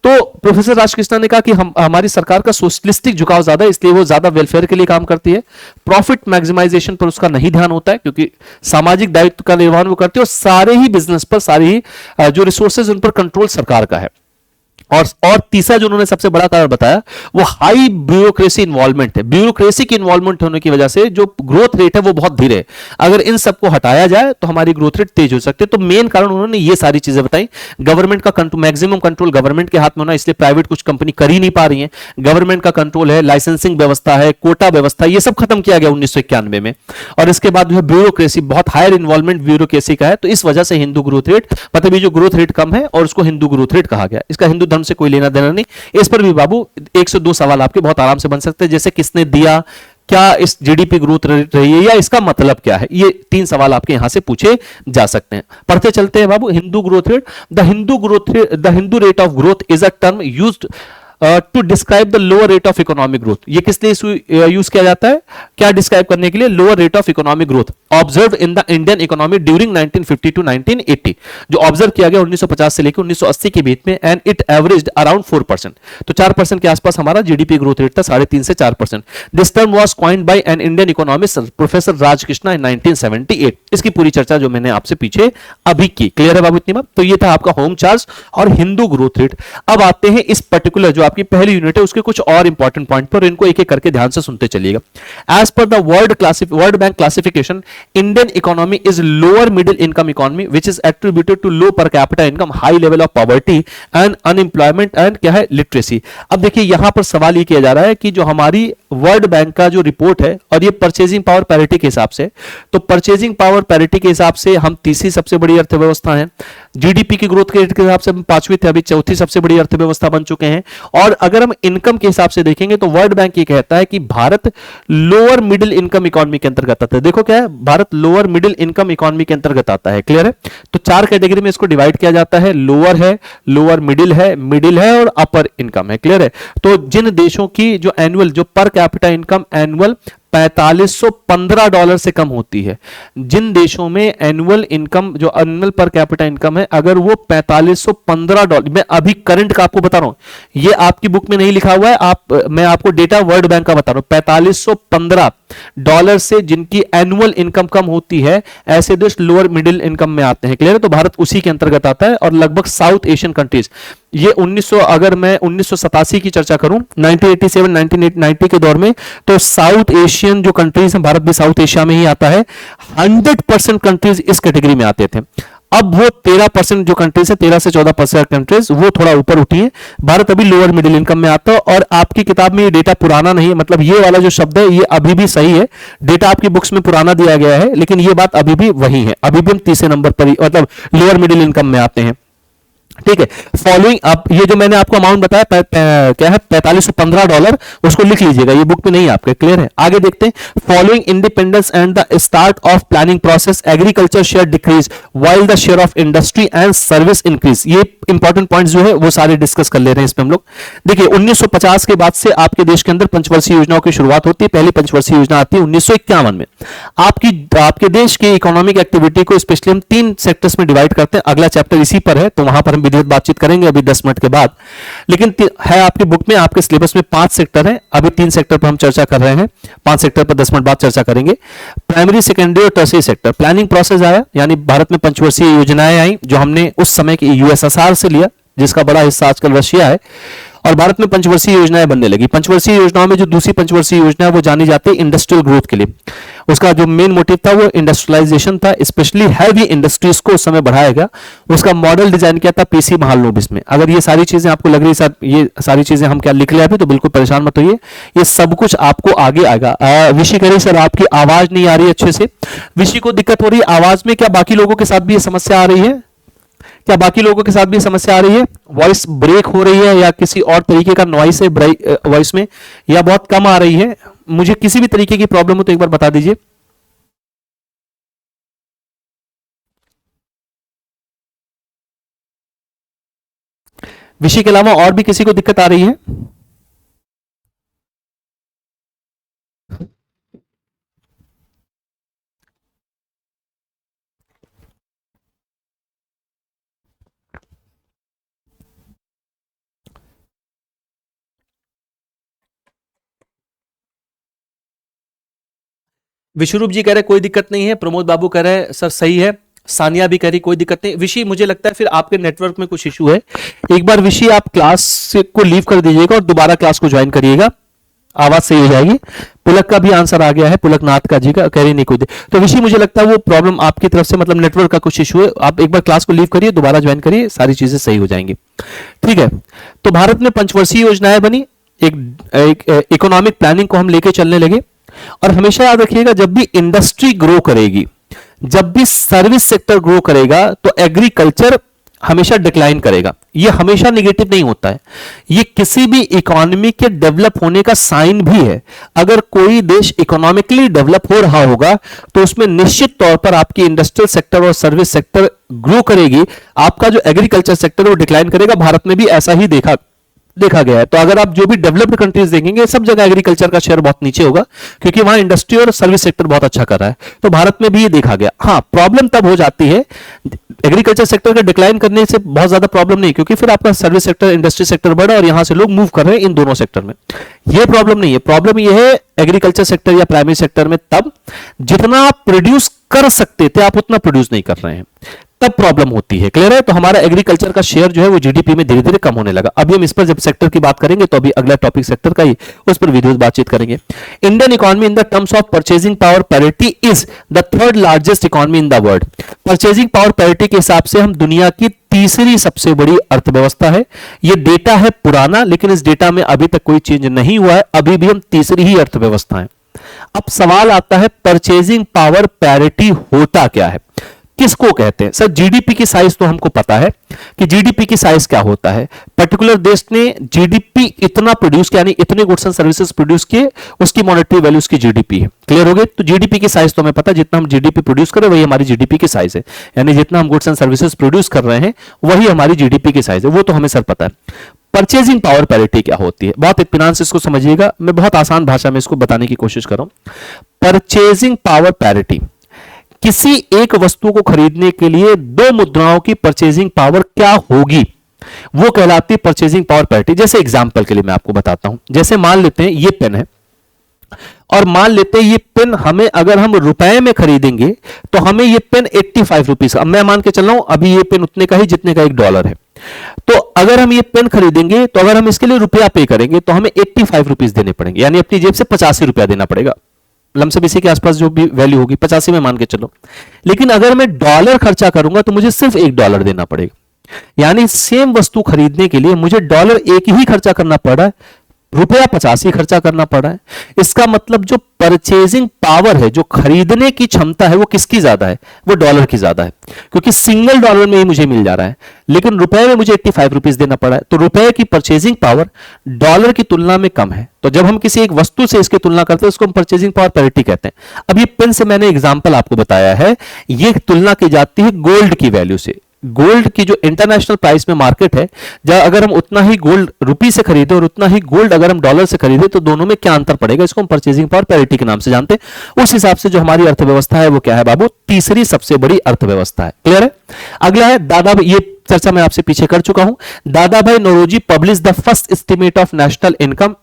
A: तो प्रोफेसर राजकृष्णा ने कहा कि हमारी सरकार का सोशलिस्टिक झुकाव ज्यादा है, इसलिए वो ज्यादा वेलफेयर के लिए काम करती है, प्रॉफिट मैक्सिमाइजेशन पर उसका नहीं ध्यान होता है, क्योंकि सामाजिक दायित्व का निर्वहन वो करती है, और सारे ही बिजनेस पर, सारी ही जो रिसोर्सेज उन पर कंट्रोल सरकार का है। और तीसरा जो उन्होंने सबसे बड़ा कारण बताया वो हाई ब्यूरोक्रेसी इन्वॉल्वमेंट है। ब्यूरोक्रेसी की इन्वॉल्वमेंट होने की वजह से जो ग्रोथ रेट है वो बहुत धीरे है। अगर इन सबको हटाया जाए तो हमारी ग्रोथ रेट तेज हो सकती है। तो मेन कारण उन्होंने ये सारी चीजें बताई। गवर्नमेंट का मैक्सिमम कंट्रोल गवर्नमेंट के हाथ में होना, इसलिए प्राइवेट कुछ कंपनी कर ही नहीं पा रही है। गवर्नमेंट का कंट्रोल है, लाइसेंसिंग व्यवस्था है, कोटा व्यवस्था, ये सब खत्म किया गया 1991 में। और इसके बाद जो है ब्यूरोक्रेसी, बहुत हायर इन्वॉल्वमेंट ब्यूरोक्रेसी का है। तो इस वजह से हिंदू ग्रोथ रेट, मतलब ये जो ग्रोथ रेट कम है और उसको हिंदू ग्रोथ रेट कहा गया। इसका हिंदू से कोई लेना देना नहीं। इस पर भी बाबू 1 से 2 सवाल आपके बहुत आराम से बन सकते हैं, जैसे किसने दिया, क्या इस जीडीपी ग्रोथ रेट रही है, या इसका मतलब क्या है। ये 3 सवाल आपके यहां से पूछे जा सकते हैं। पढ़ते चलते हैं बाबू। Hindu growth rate, the Hindu rate of growth is a term used to describe the lower rate of economic growth. ये किस लिए यूज किया जाता है, क्या डिस्क्राइब करने के लिए? Lower rate of economic growth observe in the Indian economy during 1950 to 1980, जो ऑब्जर्व किया गया 1950 से लेकर 1980 के बीच में, एंड इट एवरेज्ड अराउंड 4%। तो 4% के आसपास हमारा जीडीपी ग्रोथ रेट था, 3.5 से 4%। This term was coined by an Indian economist professor Raj Krishna in 1978। इसकी पूरी चर्चा जो मैंने आपसे पीछे अभी की, क्लियर है बाबू इतनी बात? तो ये था आपका होम चार्ज और हिंदू ग्रोथ रेट। अब आते हैं इस पर्टिकुलर जो आपकी पहली यूनिट है उसके कुछ और इंपॉर्टेंट पॉइंट पर, इनको एक एक करके ध्यान से सुनते चलिएगा। As per the world bank classification, Indian economy is lower middle income economy which is attributed to low per capita income, high level of poverty and unemployment and क्या है, लिटरेसी। अब देखिए यहां पर सवाल ये किया जा रहा है कि जो हमारी वर्ल्ड बैंक का जो रिपोर्ट है, और ये परचेजिंग पावर पैरिटी के हिसाब से, तो परचेजिंग पावर पैरिटी के हिसाब से हम तीसरी सबसे बड़ी अर्थव्यवस्था है। जीडीपी की ग्रोथ रेट के हिसाब से हम 5वीं थे, अभी चौथी सबसे बड़ी अर्थव्यवस्था बन चुके हैं। और अगर हम इनकम के हिसाब से देखेंगे तो वर्ल्ड बैंक ये कहता है कि Bharat lower middle income economy के अंतर्गत आता है। देखो क्या है, Bharat lower middle income economy के अंतर्गत आता है, क्लियर है? तो 4 कैटेगरी में इसको डिवाइड किया जाता है, लोअर है, लोअर मिडिल है और अपर इनकम है, क्लियर है? तो जिन देशों की जो एनुअल, जो पर कैपिटा इनकम एनुअल $4515 से कम होती है, जिन देशों में एनुअल इनकम, जो एनुअल पर कैपिटा इनकम है, अगर वो $4515, मैं अभी करंट का आपको बता रहा हूं, ये आपकी बुक में नहीं लिखा हुआ है, मैं आपको डेटा वर्ल्ड बैंक का बता रहा हूं। $4515 से जिनकी एनुअल इनकम कम होती है, ऐसे देश लोअर मिडिल इनकम में आते हैं, क्लियर है? तो भारत उसी के अंतर्गत आता है। और लगभग साउथ एशियन कंट्रीज, ये 1900, अगर मैं 1987 की चर्चा करूं, 1987 1990 के दौर में, तो साउथ एशियन जो कंट्रीज हैं, भारत भी साउथ एशिया में ही आता है, 100% कंट्रीज इस कैटेगरी में आते थे। अब वो 13% जो कंट्रीज है, 13 से 14% कंट्रीज, वो थोड़ा ऊपर उठी है। भारत अभी लोअर मिडिल इनकम में आता है। और आपकी किताब में ये डेटा पुराना नहीं है, मतलब ये वाला जो शब्द है ये अभी भी सही है, डेटा आपकी बुक्स में पुराना दिया गया है, लेकिन ये बात अभी भी वही है, अभी भी हम तीसरे नंबर पर मतलब लोअर मिडिल इनकम में आते हैं। ठीक है, फॉलोइंग आप ये जो मैंने आपको अमाउंट बताया क्या है, $4515, उसको लिख लीजिएगा, ये बुक में नहीं है आपके, क्लियर है। आगे देखते हैं, following independence and the start of planning process agriculture share decrease while the share of industry and service increase. ये इंपॉर्टेंट पॉइंट्स जो है वो सारे डिस्कस कर ले रहे हैं इसमें हम लोग। देखिए 1950 के बाद से आपके देश के अंदर पंचवर्षीय योजनाओं की शुरुआत होती है। पहली पंचवर्षीय योजना आती है 1951 में। आपके देश की इकोनॉमिक एक्टिविटी को स्पेशली हम 3 सेक्टर्स में डिवाइड करते हैं। अगला चैप्टर इसी पर है, तो वहां पर हम विधिवत बातचीत करेंगे अभी 10 मिनट के बाद। लेकिन है आपकी बुक में, आपके सिलेबस में 5 सेक्टर है, अभी 3 सेक्टर पर हम चर्चा कर रहे हैं, 5 सेक्टर पर 10 मिनट बाद चर्चा करेंगे। प्राइमरी, सेकेंडरी और टर्शियरी सेक्टर। प्लानिंग प्रोसेस आया, यानी भारत में पंचवर्षीय योजनाएं आई जो हमने उस समय की यूएसएसआर से लिया, जिसका बड़ा हिस्सा आजकल रशिया है, और भारत में पंचवर्षीय योजनाएं बनने लगी। पंचवर्षीय योजनाओं में जो दूसरी पंचवर्षीय योजना है वो जानी जाती है इंडस्ट्रियल ग्रोथ के लिए। उसका जो मेन मोटिव था वो इंडस्ट्रियलाइजेशन था, स्पेशली हैवी इंडस्ट्रीज को उस समय बढ़ाया गया। उसका मॉडल डिजाइन किया था पीसी महालनोबिस में। अगर ये सारी चीजें आपको लग रही है सर ये सारी चीजें हम क्या लिख लिया अभी, तो बिल्कुल परेशान मत होइए, ये सब कुछ आपको आगे आएगा। विशी कह रही सर आपकी आवाज नहीं आ रही अच्छे से। विशी को दिक्कत हो रही है आवाज में, क्या बाकी लोगों के साथ भी ये समस्या आ रही है? क्या बाकी लोगों के साथ भी समस्या आ रही है? वॉइस ब्रेक हो रही है या किसी और तरीके का नॉइस है वॉइस में, या बहुत कम आ रही है? मुझे किसी भी तरीके की प्रॉब्लम हो तो एक बार बता दीजिए। विषय के अलावा और भी किसी को दिक्कत आ रही है? विश्वरूप जी कह रहे कोई दिक्कत नहीं है, प्रमोद बाबू कह रहे सर सही है, सानिया भी कह रही कोई दिक्कत नहीं। विशी मुझे लगता है फिर आपके नेटवर्क में कुछ इशू है। एक बार विशी आप क्लास को लीव कर दीजिएगा और दोबारा क्लास को ज्वाइन करिएगा, आवाज सही हो जाएगी। पुलक का भी आंसर आ गया है, पुलक नाथ का जी का कह रही नहीं कोई। तो विशी मुझे लगता है वो प्रॉब्लम आपकी तरफ से मतलब नेटवर्क का कुछ इशू है। आप एक बार क्लास को लीव करिए, दोबारा ज्वाइन करिए, सारी चीजें सही हो जाएंगी। ठीक है, तो भारत में पंचवर्षीय योजनाएं बनी, एक इकोनॉमिक प्लानिंग को हम लेके चलने लगे। और हमेशा याद रखिएगा जब भी इंडस्ट्री ग्रो करेगी, जब भी सर्विस सेक्टर ग्रो करेगा, तो एग्रीकल्चर हमेशा डिक्लाइन करेगा। ये हमेशा नेगेटिव नहीं होता है, ये किसी भी इकोनॉमी के डेवलप होने का साइन भी है। अगर कोई देश इकोनॉमिकली डेवलप हो रहा होगा तो उसमें निश्चित तौर पर आपकी इंडस्ट्रियल सेक्टर और सर्विस सेक्टर ग्रो करेगी, आपका जो एग्रीकल्चर सेक्टर वो डिक्लाइन करेगा। भारत में भी ऐसा ही देखा गया है। तो अगर आप जो भी डेवलप्ड कंट्रीज देखेंगे सब जगह एग्रीकल्चर का शेयर बहुत नीचे होगा, क्योंकि वहां इंडस्ट्री और सर्विस सेक्टर बहुत अच्छा कर रहा है। तो भारत में भी ये देखा गया। हाँ, प्रॉब्लम तब हो जाती है एग्रीकल्चर सेक्टर का डिक्लाइन करने से बहुत ज्यादा प्रॉब्लम नहीं, क्योंकि फिर आपका सर्विस सेक्टर इंडस्ट्री सेक्टर बढ़ा और यहां से लोग मूव कर रहे हैं इन दोनों सेक्टर में। ये प्रॉब्लम नहीं है। प्रॉब्लम ये है एग्रीकल्चर सेक्टर या प्राइमरी सेक्टर में तब जितना आप प्रोड्यूस कर सकते थे आप उतना प्रोड्यूस नहीं कर रहे हैं, तब प्रॉब्लम होती है। क्लियर है? तो हमारा एग्रीकल्चर का शेयर जो है वो जीडीपी में धीरे धीरे कम होने लगा। अभी हम इस पर जब सेक्टर की बात करेंगे तो अभी अगला टॉपिक सेक्टर का ही, उस पर वीडियोस बातचीत करेंगे। Indian economy in the terms of purchasing power parity is the third largest economy in the world. Purchasing power parity के हिसाब से हम दुनिया की तीसरी सबसे बड़ी अर्थव्यवस्था है। ये डेटा है पुराना, लेकिन इस डेटा में अभी तक कोई चेंज नहीं हुआ है, अभी भी हम तीसरी ही अर्थव्यवस्था है। अब सवाल आता है परचेजिंग पावर पैरिटी होता क्या है, किसको कहते हैं? सर जीडीपी की साइज तो हमको पता है कि जीडीपी की साइज क्या होता है। पर्टिकुलर देश ने जीडीपी इतना प्रोड्यूस किया, यानी इतने गुड्स एंड सर्विसेज प्रोड्यूस किए, उसकी मॉनेटरी वैल्यू उसकी जीडीपी है। क्लियर हो गए? तो जीडीपी की साइज तो हमें पता है, जितना हम जीडीपी प्रोड्यूस कर रहे हैं वही हमारी जीडीपी की साइज है, यानी जितना हम गुड्स एंड सर्विसेज प्रोड्यूस कर रहे हैं वही हमारी जीडीपी की साइज है, वो तो हमें सर पता है। परचेजिंग पावर पैरिटी क्या होती है, बहुत इत्मीनान से इसको समझिएगा, मैं बहुत आसान भाषा में इसको बताने की कोशिश कर रहा हूं। परचेजिंग पावर पैरिटी, किसी एक वस्तु को खरीदने के लिए दो मुद्राओं की परचेजिंग पावर क्या होगी, वो कहलाती है परचेजिंग पावर पैरिटी। जैसे एग्जांपल के लिए मैं आपको बताता हूं, जैसे मान लेते हैं ये पेन है और मान लेते हैं ये पेन हमें अगर हम रुपए में खरीदेंगे तो हमें ये पेन 85 रुपीज का, मैं मान के चल रहा हूं अभी ये पेन उतने का ही जितने का $1 है। तो अगर हम ये पेन खरीदेंगे तो अगर हम इसके लिए रुपया पे करेंगे तो हमें 85 रुपीज देने पड़ेंगे, यानी अपनी जेब से 85 रुपया देना पड़ेगा। लमसम इसी के आसपास जो भी वैल्यू होगी 85 में मान के चलो। लेकिन अगर मैं डॉलर खर्चा करूंगा तो मुझे सिर्फ $1 देना पड़ेगा। यानी सेम वस्तु खरीदने के लिए मुझे डॉलर एक ही खर्चा करना पड़ रहा है, रुपया 85 खर्चा करना पड़ा है। इसका मतलब जो परचेजिंग पावर है, जो खरीदने की क्षमता है, वो किसकी ज्यादा है? वो डॉलर की ज्यादा है, क्योंकि सिंगल डॉलर में ही मुझे मिल जा रहा है, लेकिन रुपए में मुझे 85 रुपीज देना पड़ा है। तो रुपए की परचेजिंग पावर डॉलर की तुलना में कम है। तो जब हम किसी एक वस्तु से इसकी तुलना करते हैं उसको हम परचेजिंग पावर पैरिटी कहते हैं। अब ये पेन से मैंने एग्जाम्पल आपको बताया है, ये तुलना की जाती है गोल्ड की वैल्यू से। गोल्ड की जो इंटरनेशनल प्राइस में मार्केट है, जब अगर हम उतना ही गोल्ड रुपी से खरीदे और उतना ही गोल्ड अगर हम डॉलर से खरीदे तो दोनों में क्या अंतर पड़ेगा, इसको हम परचेजिंग पावर पैरिटी के नाम से जानते हैं। उस हिसाब से जो हमारी अर्थव्यवस्था है वो क्या है बाबू? तीसरी सबसे बड़ी अर्थव्यवस्था है। क्लियर है? अगला है दादा, ये चर्चा मैं आपसे पीछे कर चुका हूं। Dadabhai Naoroji publish the first estimate of national income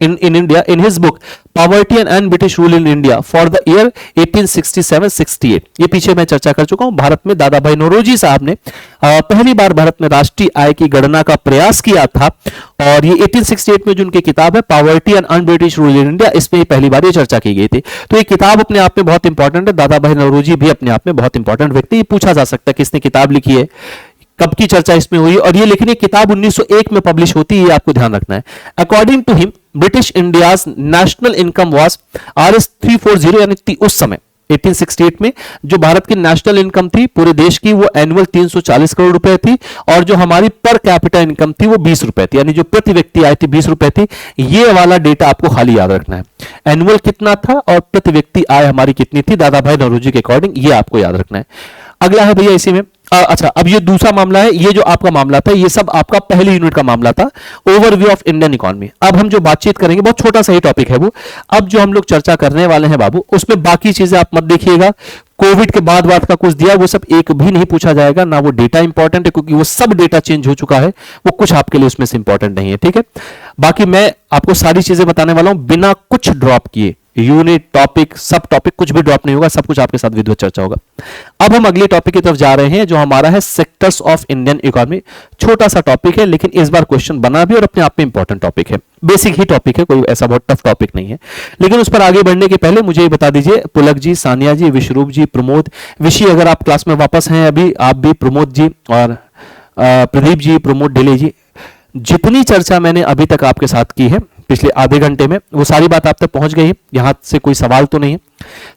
A: in India in his book Poverty and British Rule in India for the year 1867-68। ये पीछे मैं चर्चा कर चुका हूं। भारत में दादा भाई नौरोजी साहब ने पहली बार भारत में राष्ट्रीय आय की गणना का प्रयास किया था, और ये 1868 में जो उनकी किताब है poverty and British rule in India, इसमें पहली बार ये चर्चा की गई थी। तो ये किताब अपने आप में बहुत इंपॉर्टेंट है। दादा भाई नौरोजी भी अपने आप में बहुत इंपॉर्टेंट व्यक्ति। ये पूछा जा सकता है किसने किताब लिखी है, कब की चर्चा इसमें हुई, और ये लिखनी किताब 1901 में पब्लिश होती है, ये आपको ध्यान रखना है। According to him British India's national income was RS 340, यानी उस समय 1868 में जो भारत की नेशनल इनकम थी पूरे देश की, वो एनुअल 340 करोड़ रुपए थी, और जो हमारी पर कैपिटा इनकम थी वो 20 रुपए थी, यानी जो प्रति व्यक्ति आय थी 20 रुपए थी। ये वाला डेटा आपको खाली याद रखना है, एनुअल कितना था और प्रति व्यक्ति आय हमारी कितनी थी दादा भाई नौरोजी के अकॉर्डिंग, ये आपको याद रखना है। अगला है भैया इसी में अच्छा, अब ये दूसरा मामला है। ये जो आपका मामला था ये सब आपका पहली यूनिट का मामला था, ओवरव्यू ऑफ इंडियन इकोनॉमी। अब हम जो बातचीत करेंगे बहुत छोटा सा ही टॉपिक है वो। अब जो हम लोग चर्चा करने वाले हैं बाबू, उसमें बाकी चीजें आप मत देखिएगा। कोविड के बाद का कुछ दिया वो सब एक भी नहीं पूछा जाएगा, ना वो डेटा इंपॉर्टेंट है, क्योंकि वो सब डेटा चेंज हो चुका है, वो कुछ आपके लिए उसमें से इंपॉर्टेंट नहीं है। ठीक है, बाकी मैं आपको सारी चीजें बताने वाला हूं बिना कुछ ड्रॉप किए। यूनिट, टॉपिक, सब टॉपिक कुछ भी ड्रॉप नहीं होगा, सब कुछ आपके साथ विधिवत चर्चा होगा। अब हम अगले टॉपिक की तरफ जा रहे हैं जो हमारा है सेक्टर्स ऑफ इंडियन इकोनॉमी। छोटा सा टॉपिक है लेकिन इस बार क्वेश्चन बना भी और अपने आप में इंपॉर्टेंट टॉपिक है, बेसिक ही टॉपिक है, कोई ऐसा बहुत टफ टॉपिक नहीं है। लेकिन उस पर आगे बढ़ने के पहले मुझे ये बता दीजिए, पुलक जी, सानिया जी, विश्वरूप जी, प्रमोद, विशी, अगर आप क्लास में वापस हैं अभी, आप भी, प्रमोद जी और प्रदीप जी, प्रमोद ढिले जी, जितनी चर्चा मैंने अभी तक आपके साथ की है पिछले आधे घंटे में, वो सारी बात आप तक पहुंच गई है। यहां से कोई सवाल तो नहीं है,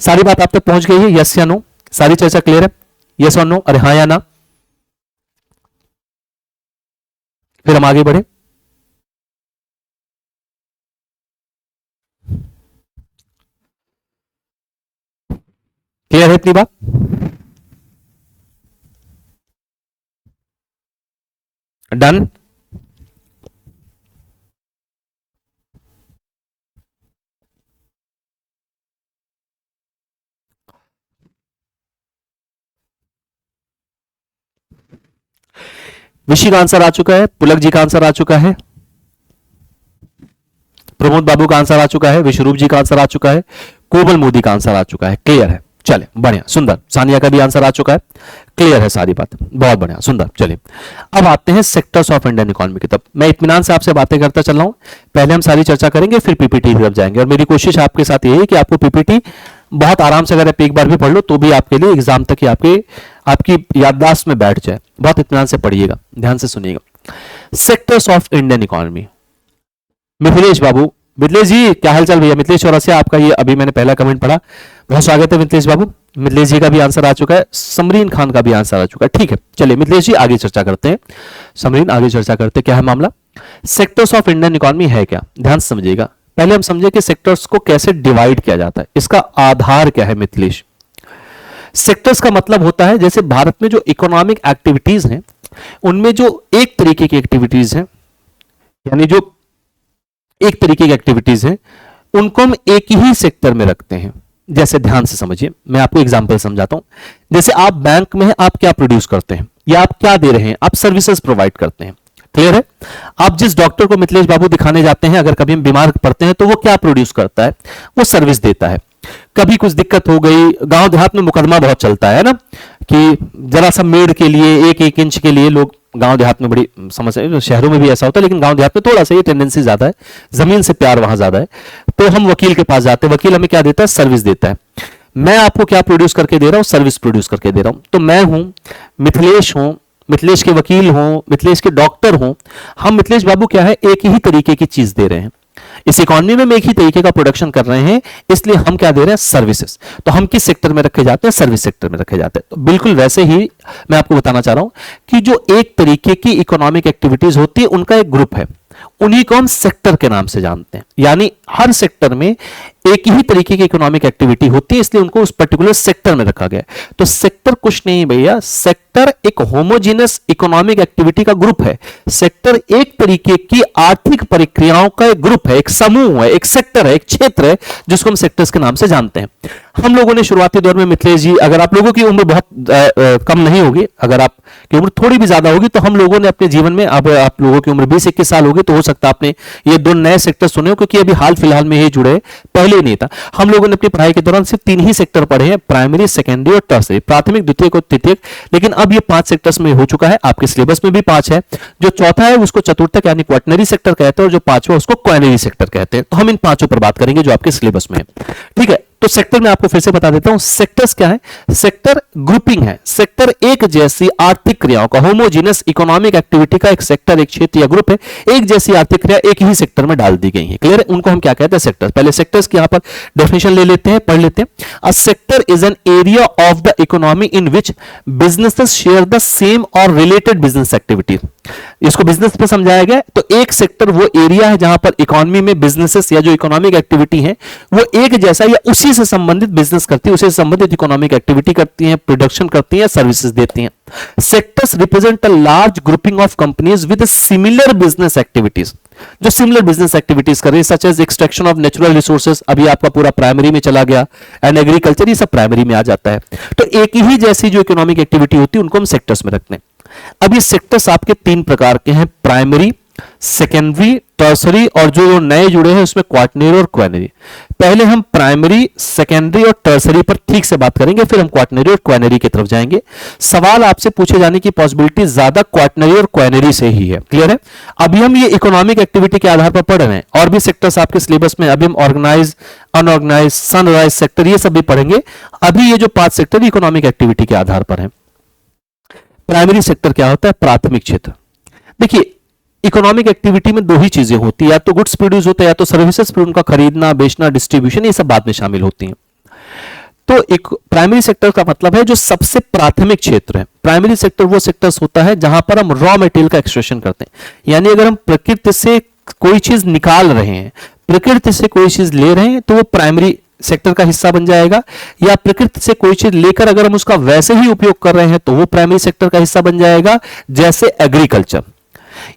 A: सारी बात आप तक पहुंच गई है? यस या नो? सारी चर्चा क्लियर है? यस और नो? अरे हाँ या ना? फिर हम आगे बढ़े। क्लियर है इतनी बात? डन? विशी का आंसर आ चुका है, पुलक जी का आंसर आ चुका है, प्रमोद बाबू का आंसर आ चुका है, विश्वरूप जी का आंसर आ चुका है, कोमल मोदी का आंसर आ चुका है। क्लियर है? चले, बढ़िया, सुंदर। सानिया का भी आंसर आ चुका है, क्लियर है सारी बात, बहुत बढ़िया, सुंदर। चलिए अब आते हैं सेक्टर्स ऑफ इंडियन इकोनॉमी की तरफ। मैं इत्मीनान से आपसे बातें करता चल रहा हूं, पहले हम सारी चर्चा करेंगे फिर पीपीटी की तरफ जाएंगे, और मेरी कोशिश आपके साथ ये है कि आपको पीपीटी बहुत आराम से, अगर आप एक बार भी पढ़ लो तो भी आपके लिए एग्जाम तक ही आपकी याददाश्त में बैठ जाए। बहुत इत्मीनान से पढ़िएगा, ध्यान से सुनिएगा। Sectors of Indian economy. Mithilesh बाबू, मिथिलेश जी क्या हाल चाल भैया? मिथिलेश चौरसिया, आपका ये अभी मैंने पहला कमेंट पढ़ा, बहुत स्वागत है मिथिलेश बाबू। मिथिलेश जी का भी आंसर आ चुका है, समरीन खान का भी आंसर आ चुका है। ठीक है, चलिए मिथिलेश जी आगे चर्चा करते हैं, समरीन आगे चर्चा करते हैं। क्या है मामला? सेक्टर्स ऑफ इंडियन इकोनॉमी है क्या? ध्यान से समझिएगा। पहले हम समझे कि सेक्टर्स को कैसे डिवाइड किया जाता है, इसका आधार क्या है मिथिलेश? सेक्टर्स का मतलब होता है जैसे भारत में जो इकोनॉमिक एक्टिविटीज हैं उनमें जो एक तरीके की एक्टिविटीज हैं, यानी जो एक तरीके की एक्टिविटीज हैं उनको हम एक ही सेक्टर में रखते हैं। जैसे ध्यान से समझिए, मैं आपको एग्जांपल समझाता हूं। जैसे आप बैंक में हैं, आप क्या प्रोड्यूस करते हैं या आप क्या दे रहे हैं? आप सर्विसेज प्रोवाइड करते हैं। क्लियर है? आप जिस डॉक्टर को मिथिलेश बाबू दिखाने जाते हैं, अगर कभी हम बीमार पड़ते हैं तो वो क्या प्रोड्यूस करता है? वो सर्विस देता है। कभी कुछ दिक्कत हो गई, गांव देहात में मुकदमा बहुत चलता है ना, कि जरा सा मेड के लिए 1-1 इंच के लिए लोग गांव देहात में बड़ी समस्या है, शहरों में भी ऐसा होता है, लेकिन गांव देहात में थोड़ा सा ये टेंडेंसी ज्यादा है, जमीन से प्यार वहां ज्यादा है। तो हम वकील के पास जाते हैं, वकील हमें क्या देता है, सर्विस देता है। मैं आपको क्या प्रोड्यूस करके दे रहा हूं, सर्विस प्रोड्यूस करके दे रहा हूं। तो मैं हूं मिथिलेश, हूं मिथिलेश के वकील, हूं मिथिलेश के डॉक्टर, हूं हम मिथिलेश बाबू क्या है, एक ही तरीके की चीज दे रहे हैं। इस इकोनॉमी में हम एक ही तरीके का प्रोडक्शन कर रहे हैं, इसलिए हम क्या दे रहे हैं, सर्विसेज। तो हम किस सेक्टर में रखे जाते हैं, सर्विस सेक्टर में रखे जाते हैं। तो बिल्कुल वैसे ही मैं आपको बताना चाह रहा हूं कि जो एक तरीके की इकोनॉमिक एक्टिविटीज होती है उनका एक ग्रुप है, उन्हीं को हम सेक्टर के नाम से जानते हैं। यानी हर सेक्टर में एक ही तरीके की इकोनॉमिक एक्टिविटी होती है, इसलिए उनको उस पर्टिकुलर सेक्टर में रखा गया। तो सेक्टर कुछ नहीं भैया, सेक्टर एक होमोजेनस इकोनॉमिक एक्टिविटी का ग्रुप है। सेक्टर एक तरीके की आर्थिक प्रक्रियाओं का एक ग्रुप है, एक समूह है, एक सेक्टर है, एक क्षेत्र है, जिसको हम सेक्टर्स के नाम से जानते हैं। हम लोगों ने शुरुआती दौर में, मिथिलेश जी, अगर आप लोगों की उम्र बहुत कम नहीं होगी, अगर आपकी उम्र थोड़ी भी ज्यादा होगी, तो हम लोगों ने अपने जीवन में, अब आप लोगों की उम्र 20-21 साल होगी, तो हो सकता है आपने ये दो नए सेक्टर सुने हो, क्योंकि अभी हाल फिलहाल में ये जुड़े, पहले नहीं था। हम लोगों ने अपनी पढ़ाई के दौरान सिर्फ 3 ही सेक्टर पढ़े हैं, प्राइमरी, सेकेंडरी और टर्सरी, प्राथमिक, द्वितीयक और तृतीयक। लेकिन अब ये 5 सेक्टर्स में हो चुका है, आपके सिलेबस में भी 5 है। जो चौथा है उसको चतुर्थक यानी क्वाटनरी सेक्टर कहते हैं, और जो पांचवा उसको क्वाइनरी सेक्टर कहते हैं। तो हम इन पांचों पर बात करेंगे जो आपके सिलेबस में है, ठीक है। तो सेक्टर में आपको फिर से बता देता हूं, सेक्टर्स क्या है, सेक्टर ग्रुपिंग है। सेक्टर एक जैसी आर्थिक क्रियाओं का, होमोजेनस इकोनॉमिक एक्टिविटी का एक सेक्टर, एक क्षेत्र या ग्रुप है। एक जैसी आर्थिक क्रिया एक ही सेक्टर में डाल दी गई है, क्लियर है। उनको हम क्या कहते हैं, सेक्टर। पहले सेक्टर्स की यहां पर डेफिनेशन ले लेते हैं, पढ़ लेते हैं। A sector is an area of the economy in which businesses share the same और रिलेटेड बिजनेस एक्टिविटी। इसको बिजनेस पे समझाया गया। तो एक सेक्टर वो एरिया है जहां पर इकोनॉमी में बिजनेसेस या जो इकोनॉमिक एक्टिविटी है वो एक जैसा या उसी से संबंधित बिजनेस करती है, उसे संबंधित इकोनॉमिक एक्टिविटी करती है, प्रोडक्शन करती है, सर्विसेज देती हैं। Sectors represent a large grouping of companies with similar business activities, जो सिमिलर बिजनेस एक्टिविटीज कर रही है, such as extraction of natural resources, अभी आपका पूरा प्राइमरी में चला गया, एंड एग्रीकल्चर, ये सब प्राइमरी में आ जाता है। तो एक ही जैसी जो इकोनॉमिक एक्टिविटी होती है उनको हम सेक्टर्स में रखते हैं। अब ये सेक्टर्स आपके 3 प्रकार के हैं, प्राइमरी, सेकेंडरी, टर्सरी, और जो नए जुड़े हैं उसमें क्वाटरनरी और क्वाइनरी। पहले हम प्राइमरी, सेकेंडरी और टर्सरी पर ठीक से बात करेंगे, फिर हम क्वाटरनरी और क्वाइनरी की तरफ जाएंगे। सवाल आपसे पूछे जाने की पॉसिबिलिटी ज्यादा क्वाटरनरी और क्वाइनरी से ही है, क्लियर है। अभी हम ये इकोनॉमिक एक्टिविटी के आधार पर पढ़ रहे हैं, और भी सेक्टर्स आपके सिलेबस में, अभी हम ऑर्गेनाइज, अनऑर्गेनाइज, सनराइज सेक्टर, ये सब भी पढ़ेंगे। अभी ये जो 5 सेक्टर इकोनॉमिक एक्टिविटी के आधार पर है। प्राइमरी सेक्टर क्या होता है, प्राथमिक क्षेत्र। देखिए, इकोनॉमिक एक्टिविटी में 2 ही चीजें होती है, या तो गुड्स प्रोड्यूस होता है या तो सर्विसेज, फिर उनका खरीदना, बेचना, डिस्ट्रीब्यूशन, ये सब बाद में शामिल होती हैं। तो एक प्राइमरी सेक्टर का मतलब है जो सबसे प्राथमिक क्षेत्र है। प्राइमरी सेक्टर वो सेक्टर्स होता है जहां पर हम रॉ मटेरियल का एक्सट्रैक्शन करते हैं, यानी अगर हम प्रकृति से कोई चीज निकाल रहे हैं, प्रकृति से कोई चीज ले रहे हैं, तो वो प्राइमरी सेक्टर का हिस्सा बन जाएगा। या प्रकृति से कोई चीज लेकर अगर हम उसका वैसे ही उपयोग कर रहे हैं तो वो प्राइमरी सेक्टर का हिस्सा बन जाएगा, जैसे एग्रीकल्चर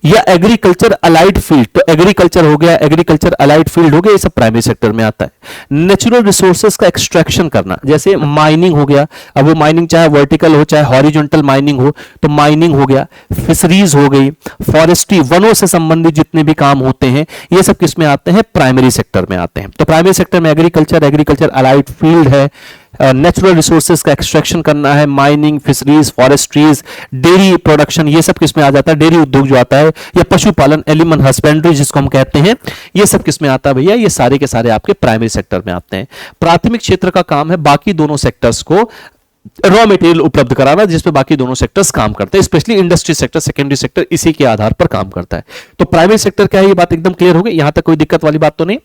A: या एग्रीकल्चर अलाइड फील्ड। तो एग्रीकल्चर हो गया, एग्रीकल्चर अलाइड फील्ड हो गया, ये सब प्राइमरी सेक्टर में आता है। नेचुरल रिसोर्सेज का एक्सट्रैक्शन करना, जैसे माइनिंग हो गया, अब वो माइनिंग चाहे वर्टिकल हो चाहे हॉरिजॉन्टल माइनिंग हो, तो माइनिंग हो गया। फिशरीज हो गई, फॉरेस्ट्री, वनों से संबंधित जितने भी काम होते हैं, ये सब किस में आते हैं, प्राइमरी सेक्टर में आते हैं। तो प्राइमरी सेक्टर में एग्रीकल्चर, एग्रीकल्चर अलाइड फील्ड है, नेचुरल रिसोर्सेज का एक्सट्रैक्शन करना है, माइनिंग, फिशरीज, फॉरेस्ट्रीज, डेयरी प्रोडक्शन, ये सब किस में आ जाता है, डेयरी उद्योग जो आता है, या पशुपालन, एनिमल हस्बेंड्री जिसको हम कहते हैं, ये सब किस में आता है भैया, ये सारे के सारे आपके प्राइमरी सेक्टर में आते हैं। प्राथमिक क्षेत्र का काम है बाकी दोनों सेक्टर्स को रॉ मटेरियल उपलब्ध कराना, जिसपे बाकी दोनों सेक्टर्स काम करते हैं, specially industry sector, secondary sector इसी के आधार पर काम करता है। तो प्राइमरी सेक्टर क्या है, ये बात एकदम क्लियर हो गई, यहां तक कोई दिक्कत वाली बात तो नहीं।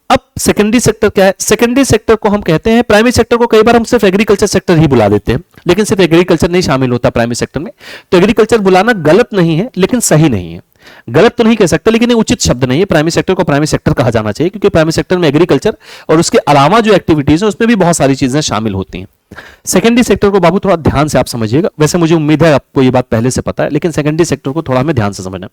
A: अब सेकेंडरी सेक्टर क्या है, सेकेंडरी सेक्टर को हम कहते हैं, प्राइमरी सेक्टर को कई बार हम सिर्फ एग्रीकल्चर सेक्टर ही बुला देते हैं, लेकिन सिर्फ एग्रीकल्चर नहीं शामिल होता प्राइमरी सेक्टर में। तो एग्रीकल्चर बुलाना गलत नहीं है, लेकिन सही नहीं है। गलत तो नहीं कह सकते, लेकिन ये उचित शब्द नहीं है। प्राइमरी सेक्टर को प्राइमरी सेक्टर कहा जाना चाहिए, क्योंकि प्राइमरी सेक्टर में एग्रीकल्चर और उसके अलावा जो एक्टिविटीज है उसमें भी बहुत सारी चीजें शामिल होती हैं। सेकेंडरी सेक्टर को बाबू थोड़ा ध्यान से आप समझिएगा, वैसे मुझे उम्मीद है आपको ये बात पहले से पता है, लेकिन सेकेंडरी सेक्टर को थोड़ा हमें ध्यान से समझना।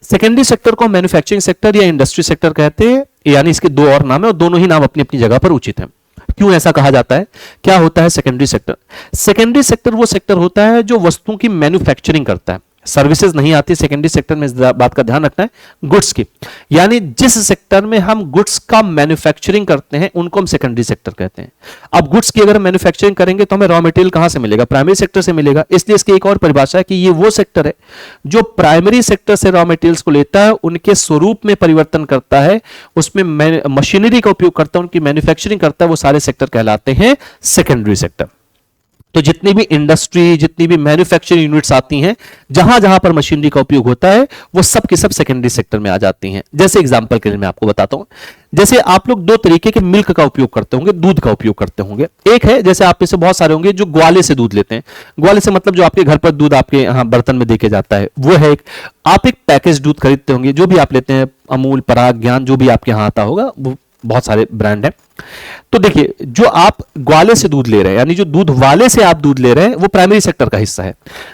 A: सेकेंडरी सेक्टर को मैन्युफैक्चरिंग सेक्टर या इंडस्ट्री सेक्टर कहते हैं, यानी इसके 2 और नाम है, और दोनों ही नाम अपनी अपनी जगह पर उचित है। क्यों ऐसा कहा जाता है, क्या होता है सेकेंडरी सेक्टर? सेकेंडरी सेक्टर वो सेक्टर होता है जो वस्तुओं की मैन्युफैक्चरिंग करता है। सर्विसेज नहीं आती सेकेंडरी सेक्टर में, इस बात का ध्यान रखना है। गुड्स की, यानी जिस सेक्टर में हम गुड्स का मैन्युफैक्चरिंग करते हैं उनको हम सेकेंडरी सेक्टर कहते हैं। अब गुड्स की अगर मैन्युफैक्चरिंग करेंगे तो हमें रॉ मटेरियल कहां से मिलेगा? प्राइमरी सेक्टर से मिलेगा। इसलिए इसकी एक और परिभाषा है कि ये वो सेक्टर है जो प्राइमरी सेक्टर से रॉ मटेरियल्स को लेता है, उनके स्वरूप में परिवर्तन करता है, उसमें मशीनरी का उपयोग करता है, उनकी मैन्युफैक्चरिंग करता है, वो सारे सेक्टर कहलाते हैं सेकेंडरी सेक्टर। तो जितनी भी इंडस्ट्री, जितनी भी मैन्युफैक्चरिंग यूनिट्स आती हैं, जहां जहां पर मशीनरी का उपयोग होता है, वो सब के सब सेकेंडरी सेक्टर में आ जाती हैं। जैसे एग्जांपल के लिए मैं आपको बताता हूं, जैसे आप लोग दो तरीके के मिल्क का उपयोग करते होंगे, दूध का उपयोग करते होंगे। एक है, जैसे आप में से बहुत सारे होंगे जो ग्वाले से दूध लेते हैं। ग्वाले से मतलब जो आपके घर पर दूध आपके यहाँ बर्तन में देके जाता है, वो है एक। आप एक पैकेज दूध खरीदते होंगे, जो भी आप लेते हैं, अमूल, पराग, ज्ञान, जो भी आपके यहाँ आता होगा, वो बहुत सारे ब्रांड हैं। तो देखिए, जो आप ग्वाले से दूध ले रहे हैं, यानी जो दूध वाले से आप दूध ले रहे हैं, वो प्राइमरी सेक्टर का हिस्सा है।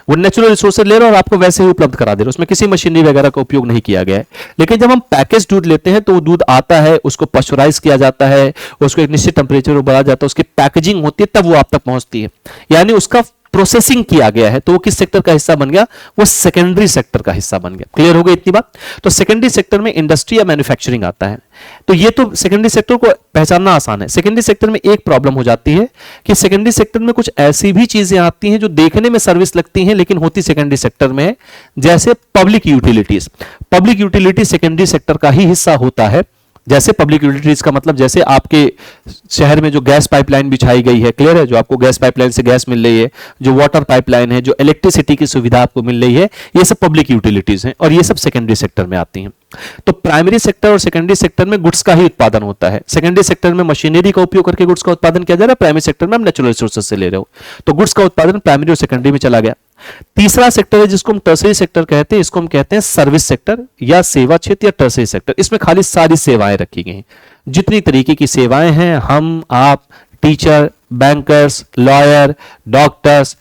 A: वो नेचुरल रिसोर्सेज ले रहे हैं और आपको वैसे ही उपलब्ध करा दे रहे हैं, उसमें किसी मशीनरी वगैरह का उपयोग नहीं किया गया है। लेकिन जब हम पैकेज दूध लेते हैं तो वो दूध आता है, उसको पश्चराइज किया जाता है, उसको एक निश्चित टेम्परेचर पर बढ़ाया जाता है, उसकी पैकेजिंग होती है, तब वो आप तक पहुंचती है, यानी उसका प्रोसेसिंग किया गया है। तो वो किस सेक्टर का हिस्सा बन गया? वो सेकेंडरी सेक्टर का हिस्सा बन गया। क्लियर हो गई इतनी बात? तो सेकेंडरी सेक्टर में इंडस्ट्री या मैन्युफैक्चरिंग आता है। तो ये तो सेकेंडरी सेक्टर को पहचानना आसान है। सेकेंडरी सेक्टर में एक प्रॉब्लम हो जाती है कि सेकेंडरी सेक्टर में कुछ ऐसी भी चीजें आती हैं जो देखने में सर्विस लगती हैं लेकिन होती सेकेंडरी सेक्टर में है, जैसे public utilities. Public utility secondary sector का ही हिस्सा होता है। जैसे पब्लिक यूटिलिटीज का मतलब, जैसे आपके शहर में जो गैस पाइपलाइन बिछाई गई है, क्लियर है, जो आपको गैस पाइपलाइन से गैस मिल रही है, जो वाटर पाइपलाइन है, जो इलेक्ट्रिसिटी की सुविधा आपको मिल रही है, ये सब पब्लिक यूटिलिटीज हैं और ये सब सेकेंडरी सेक्टर में आती हैं। तो प्राइमरी सेक्टर और सेकेंडरी सेक्टर में गुड्स का ही उत्पादन होता है। सेकेंडरी सेक्टर में मशीनरी का उपयोग करके गुड्स का उत्पादन किया जा रहा है, प्राइमरी सेक्टर में हम नेचुरल रिसोर्सेज से ले रहे हो, तो गुड्स का उत्पादन प्राइमरी और सेकेंडरी में चला गया। तीसरा सेक्टर है जिसको हम टर्सरी सेक्टर कहते हैं, इसको हम कहते हैं सर्विस सेक्टर या सेवा क्षेत्र या टर्सरी सेक्टर। इसमें खाली सारी सेवाएं रखी गई हैं, जितनी तरीके की सेवाएं हैं, हम, आप, टीचर, बैंकर्स, लॉयर, डॉक्टर्स,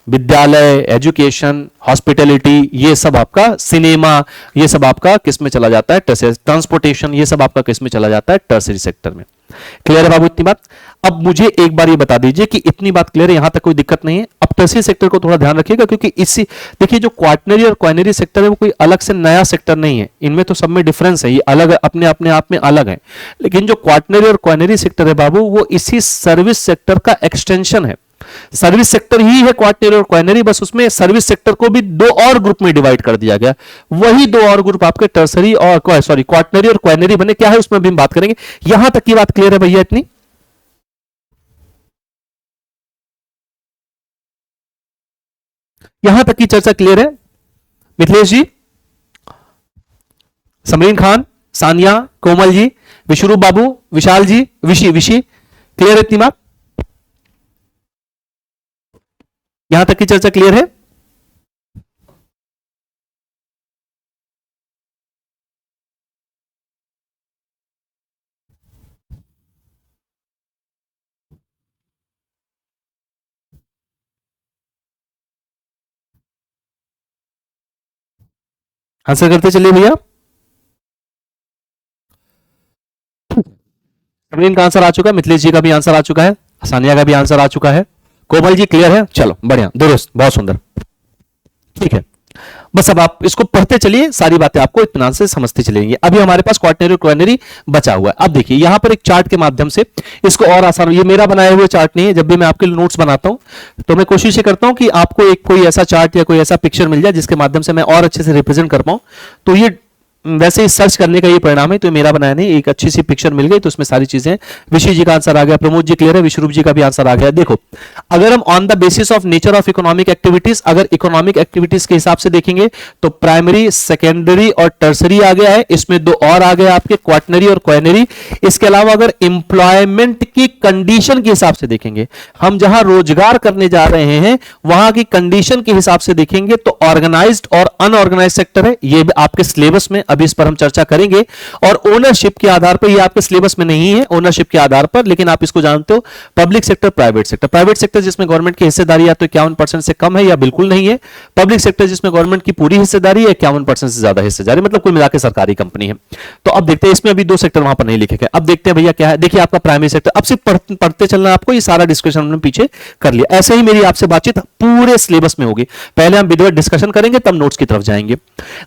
A: विद्यालय, एजुकेशन, हॉस्पिटैलिटी, ये सब आपका, सिनेमा, ये सब आपका किस में चला जाता है? टर्सरी। ट्रांसपोर्टेशन, ये सब आपका किस में चला जाता है? टर्सरी सेक्टर में। क्लियर है बाबू इतनी बात? अब मुझे एक बार ये बता दीजिए कि इतनी बात क्लियर है, यहां तक कोई दिक्कत नहीं है। अब टर्सरी सेक्टर को थोड़ा ध्यान रखिएगा, क्योंकि इसी, देखिए, जो क्वाटनरी और क्वाइनरी सेक्टर है वो कोई अलग से नया सेक्टर नहीं है, इनमें तो सब में डिफरेंस है, ये अलग अपने अपने आप में अलग है। लेकिन जो क्वाटनरी और क्वाइनरी सेक्टर है बाबू, वो इसी सर्विस सेक्टर का एक्सटेंशन है। सर्विस सेक्टर ही है क्वाटनरी और क्वाइनरी, बस उसमें सर्विस सेक्टर को भी दो और ग्रुप में डिवाइड कर दिया गया। वही दो और ग्रुप आपके टर्सरी और क्वाटनरी और क्वाइनरी बने। क्या है उसमें भी हम बात करेंगे। यहां तक की बात क्लियर है भैया? इतनी यहां तक की चर्चा क्लियर है? मिथिलेश जी, समरीन खान, सानिया, कोमल जी, विश्वरूप बाबू, विशाल जी, विशी, क्लियर है इतनी बात? यहां तक की चर्चा क्लियर है? आंसर करते चलिए भैया। समरीन का आंसर आ चुका है, मिथिलेश जी का भी आंसर आ चुका है, सानिया का भी आंसर आ चुका है, कोमल जी क्लियर है? चलो बढ़िया, दुरुस्त, बहुत सुंदर, ठीक है। बस अब आप इसको पढ़ते चलिए, सारी बातें आपको इत्मीनान से समझते चलेंगे। अभी हमारे पास क्वाटनरी और क्वाइनरी बचा हुआ है। अब देखिए यहां पर एक चार्ट के माध्यम से इसको और आसान, ये मेरा बनाया हुआ चार्ट नहीं है, जब भी मैं आपके लिए नोट्स बनाता हूं तो मैं कोशिश ये करता हूं कि आपको एक कोई ऐसा चार्ट या कोई ऐसा पिक्चर मिल जाए जिसके माध्यम से मैं और अच्छे से रिप्रेजेंट कर पाऊं। तो ये वैसे ही सर्च करने का ये परिणाम है, तो मेरा बनाया नहीं, एक अच्छी सी पिक्चर मिल गई तो उसमें सारी चीजें। विशी जी का आंसर आ गया, प्रमोद जी क्लियर है, विश्वरूप जी का भी आंसर आ गया। देखो, अगर हम on the basis of nature of economic activities, अगर इकोनॉमिक एक्टिविटीज के हिसाब से देखेंगे तो प्राइमरी, सेकेंडरी और टर्सरी आ गया है, इसमें दो और आ गए आपके क्वाटनरी और क्वाइनरी। इसके अलावा अगर एम्प्लॉयमेंट की कंडीशन के हिसाब से देखेंगे, हम जहां रोजगार करने जा रहे हैं वहां की कंडीशन के हिसाब से देखेंगे तो ऑर्गेनाइज्ड और अनऑर्गेनाइज्ड सेक्टर है, ये भी आपके सिलेबस में अभी इस पर हम चर्चा करेंगे। और ओनरशिप के आधार पर, ये आपके सिलेबस में नहीं है ओनरशिप के आधार पर, लेकिन आप इसको जानते हो, public sector, private sector. Private sector जिसमें गवर्नमेंट की हिस्सेदारी या तो 51% से कम है या बिल्कुल नहीं है। पब्लिक सेक्टर जिसमें गवर्नमेंट की पूरी हिस्सेदारी है, 51% से ज्यादा हिस्सेदारी, मतलब कुल मिलाकर सरकारी कंपनी है। तो अब देखते हैं, इसमें अभी 2 सेक्टर वहां पर नहीं लिखे गए। अब देखते हैं भैया क्या है। देखिए आपका प्राइमरी सेक्टर, अब सिर्फ पढ़ते चलना आपको, ये सारा डिस्कशन हमने पीछे कर लिया। ऐसे ही मेरी आपसे बातचीत पूरे सिलेबस में होगी। पहले हम विधिवत डिस्कशन करेंगे, तब नोट्स की तरफ जाएंगे।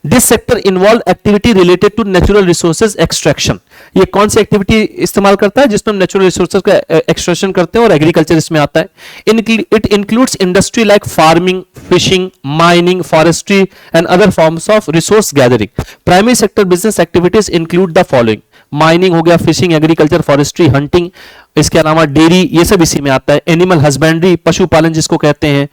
A: This sector involve activity related to natural resources extraction. ये कौन सी एक्टिविटी इस्तेमाल करता है? जिसमें हम नेचुरल रिसोर्सेज का एक्सट्रैक्शन करते हैं, और एग्रीकल्चर इसमें आता है। It includes industry like farming, fishing, mining, forestry and other forms of resource gathering. Primary sector business activities include the following: mining हो गया, फिशिंग, एग्रीकल्चर, फॉरेस्ट्री, हंटिंग, इसके अलावा डेयरी, ये सब इसी में आता है। एनिमल हस्बेंड्री, पशुपालन जिसको कहते हैं,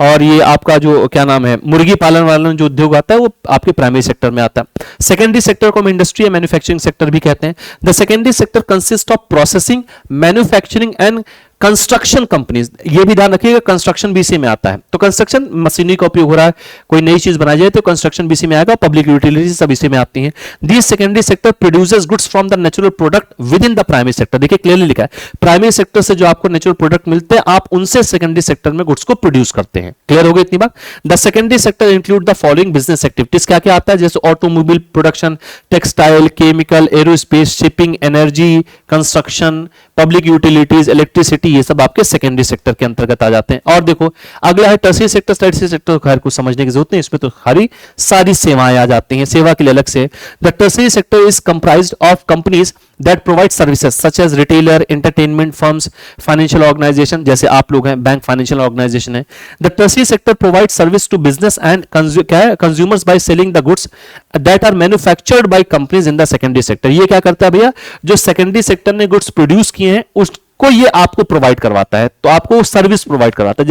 A: और ये आपका जो क्या नाम है, मुर्गी पालन वाला जो उद्योग आता है, वो आपके प्राइमरी सेक्टर में आता है। सेकेंडरी सेक्टर को हम इंडस्ट्री या मैन्युफैक्चरिंग सेक्टर भी कहते हैं। The secondary sector consist of processing, manufacturing and construction companies. ये भी ध्यान रखिएगा, कंस्ट्रक्शन भी इसी में आता है। तो कंस्ट्रक्शन मशीनरी का उपयोग हो रहा है, कोई नई चीज बनाई जाए तो कंस्ट्रक्शन भी इसी में आएगा। पब्लिक यूटिलिटीज सब इसी में आती हैं। This secondary sector produces goods from the natural product with in the primary sector. देखिए क्लियरली लिखा है, प्राइमरी सेक्टर से जो आपको नेचुरल प्रोडक्ट मिलते हैं, आप उनसे सेकेंडरी सेक्टर में गुड्स को प्रोड्यूस करते हैं। क्लियर हो गई इतनी बात? The secondary sector include the following business activities. क्या क्या आता है? जैसे automobile production, textile, chemical, aerospace, shipping, energy, construction, public utilities, electricity, ये सब आपके सेकेंडरी सेक्टर के अंतर्गत आ जाते हैं। और देखो अगला है टर्शियरी सेक्टर। टर्शियरी सेक्टर खैर कुछ समझने की जरूरत नहीं, इसमें तो सारी सेवाएं आ जाती हैं, सेवा के लिए अलग से। The tertiary sector is comprised of companies that provide services such as retailer, entertainment firms, financial organization, जैसे आप लोग हैं, बैंक फाइनेंशियल ऑर्गेनाइजेशन है। The tertiary sector provides service to business and consumers by selling the goods that are manufactured by companies in the secondary sector। ये क्या करता है भैया? जो सेकेंडरी सेक्टर ने गुड्स प्रोड्यूस किए हैं उसको ये आपको प्रोवाइड करवाता है, तो आपको सर्विस प्रोवाइड करवाता है।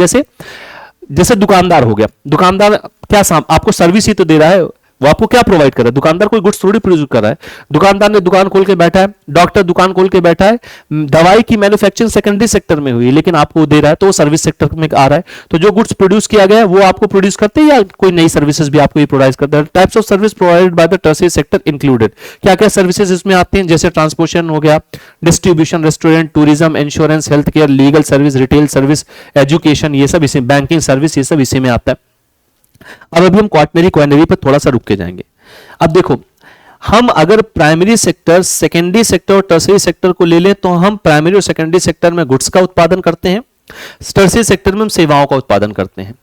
A: जैसे दुकानदार हो गया, दुकानदार क्या आपको सर्विस ही तो दे रहा है, वो आपको क्या प्रोवाइड कर रहा है? दुकानदार कोई गुड्स थोड़ी प्रोड्यूस कर रहा है। दुकानदार ने दुकान खोल के बैठा है, डॉक्टर दुकान खोल के बैठा है, दवाई की मैन्युफैक्चरिंग सेकेंडरी सेक्टर में हुई, लेकिन आपको दे रहा है, तो वो सर्विस सेक्टर में आ रहा है। तो जो गुड्स प्रोड्यूस किया गया है वो आपको प्रोड्यूस करते हैं, या कोई नई सर्विसेज भी आपको ये प्रोवाइड करता है। Types of service provided by the tertiary sector included. क्या क्या सर्विसेज इसमें आती हैं? जैसे ट्रांसपोर्टेशन हो गया, distribution, restaurant, tourism, insurance, health care, legal service, retail service, education, ये सब इसी, बैंकिंग सर्विस, ये सब इसी में आता है। अब अभी हम क्वाटनरी क्वाइनरी पर थोड़ा सा रुक के जाएंगे। अब देखो, हम अगर प्राइमरी सेक्टर, सेकेंडरी सेक्टर और टर्शियरी सेक्टर को ले लें, तो हम प्राइमरी और सेकेंडरी सेक्टर में गुड्स का उत्पादन करते हैं, टर्शियरी सेक्टर में हम सेवाओं का उत्पादन करते हैं।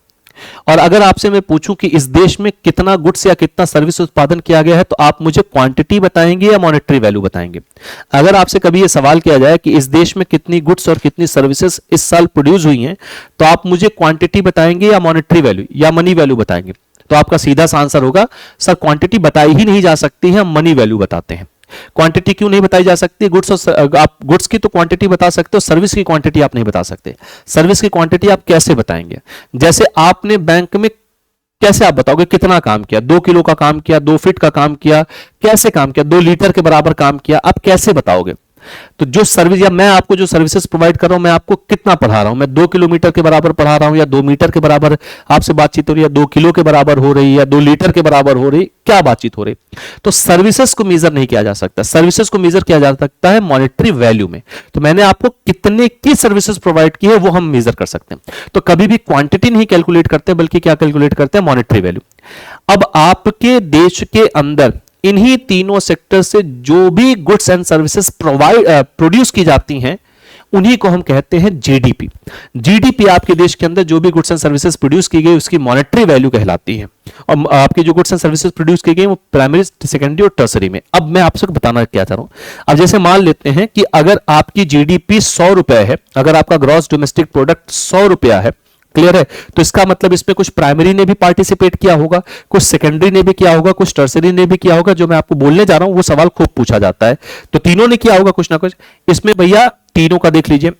A: और अगर आपसे मैं पूछूं कि इस देश में कितना गुड्स या कितना सर्विस उत्पादन किया गया है, तो आप मुझे क्वांटिटी बताएंगे या मॉनेटरी वैल्यू बताएंगे? अगर आपसे कभी यह सवाल किया जाए कि इस देश में कितनी गुड्स और कितनी सर्विसेज इस साल प्रोड्यूस हुई हैं, तो आप मुझे क्वांटिटी बताएंगे या मॉनेटरी वैल्यू या मनी वैल्यू बताएंगे? तो आपका सीधा सा आंसर होगा, सर क्वांटिटी बताई ही नहीं जा सकती है, हम मनी वैल्यू बताते हैं। क्वांटिटी क्यों नहीं बताई जा सकती? गुड्स और आप गुड्स की तो क्वांटिटी बता सकते हो, सर्विस की क्वांटिटी आप नहीं बता सकते। सर्विस की क्वांटिटी आप कैसे बताएंगे? जैसे आपने बैंक में कैसे आप बताओगे कितना काम किया? 2 किलो का काम किया, 2 फीट का काम किया, कैसे काम किया? 2 लीटर के बराबर काम किया, आप कैसे बताओगे? तो जो सर्विस, या मैं आपको जो सर्विसेज प्रोवाइड कर रहा हूं, मैं आपको कितना पढ़ा रहा हूं? मैं 2 किलोमीटर के बराबर पढ़ा रहा हूं, या 2 मीटर के बराबर आपसे बातचीत हो रही है, 2 किलो के बराबर हो रही है, या 2 लीटर के बराबर हो रही, क्या बातचीत हो रही? तो सर्विसेज को मेजर नहीं किया जा सकता। सर्विसेज को मेजर किया जा सकता है मॉनेटरी वैल्यू में। तो मैंने आपको कितने की सर्विसेज प्रोवाइड की है वो हम मेजर कर सकते हैं। तो कभी भी क्वांटिटी नहीं कैलकुलेट करते, बल्कि क्या कैलकुलेट करते हैं? Monetary value. अब आपके देश के अंदर इन्हीं तीनों सेक्टर से जो भी गुड्स एंड सर्विसेज प्रोड्यूस की जाती हैं, उन्हीं को हम कहते हैं जीडीपी। जीडीपी आपके देश के अंदर जो भी गुड्स एंड सर्विसेज प्रोड्यूस की गई उसकी मॉनेटरी वैल्यू कहलाती है। और आपकी जो गुड्स एंड सर्विसेज प्रोड्यूस की गई वो प्राइमरी, सेकेंडरी और टर्सरी में। अब मैं आपसे बताना क्या चाह रहा हूं, अब जैसे मान लेते हैं कि अगर आपकी जीडीपी 100 रुपए है, अगर आपका ग्रॉस डोमेस्टिक प्रोडक्ट 100 रुपया है, क्लियर है, तो इसका मतलब इसमें कुछ प्राइमरी ने भी पार्टिसिपेट किया होगा, कुछ सेकेंडरी ने भी किया होगा, कुछ टर्सरी ने भी किया होगा। जो मैं आपको बोलने जा रहा हूं वो सवाल खूब पूछा जाता है, तो तीनों ने किया होगा कुछ ना कुछ। इसमें भैया तीनों का देख लीजिए,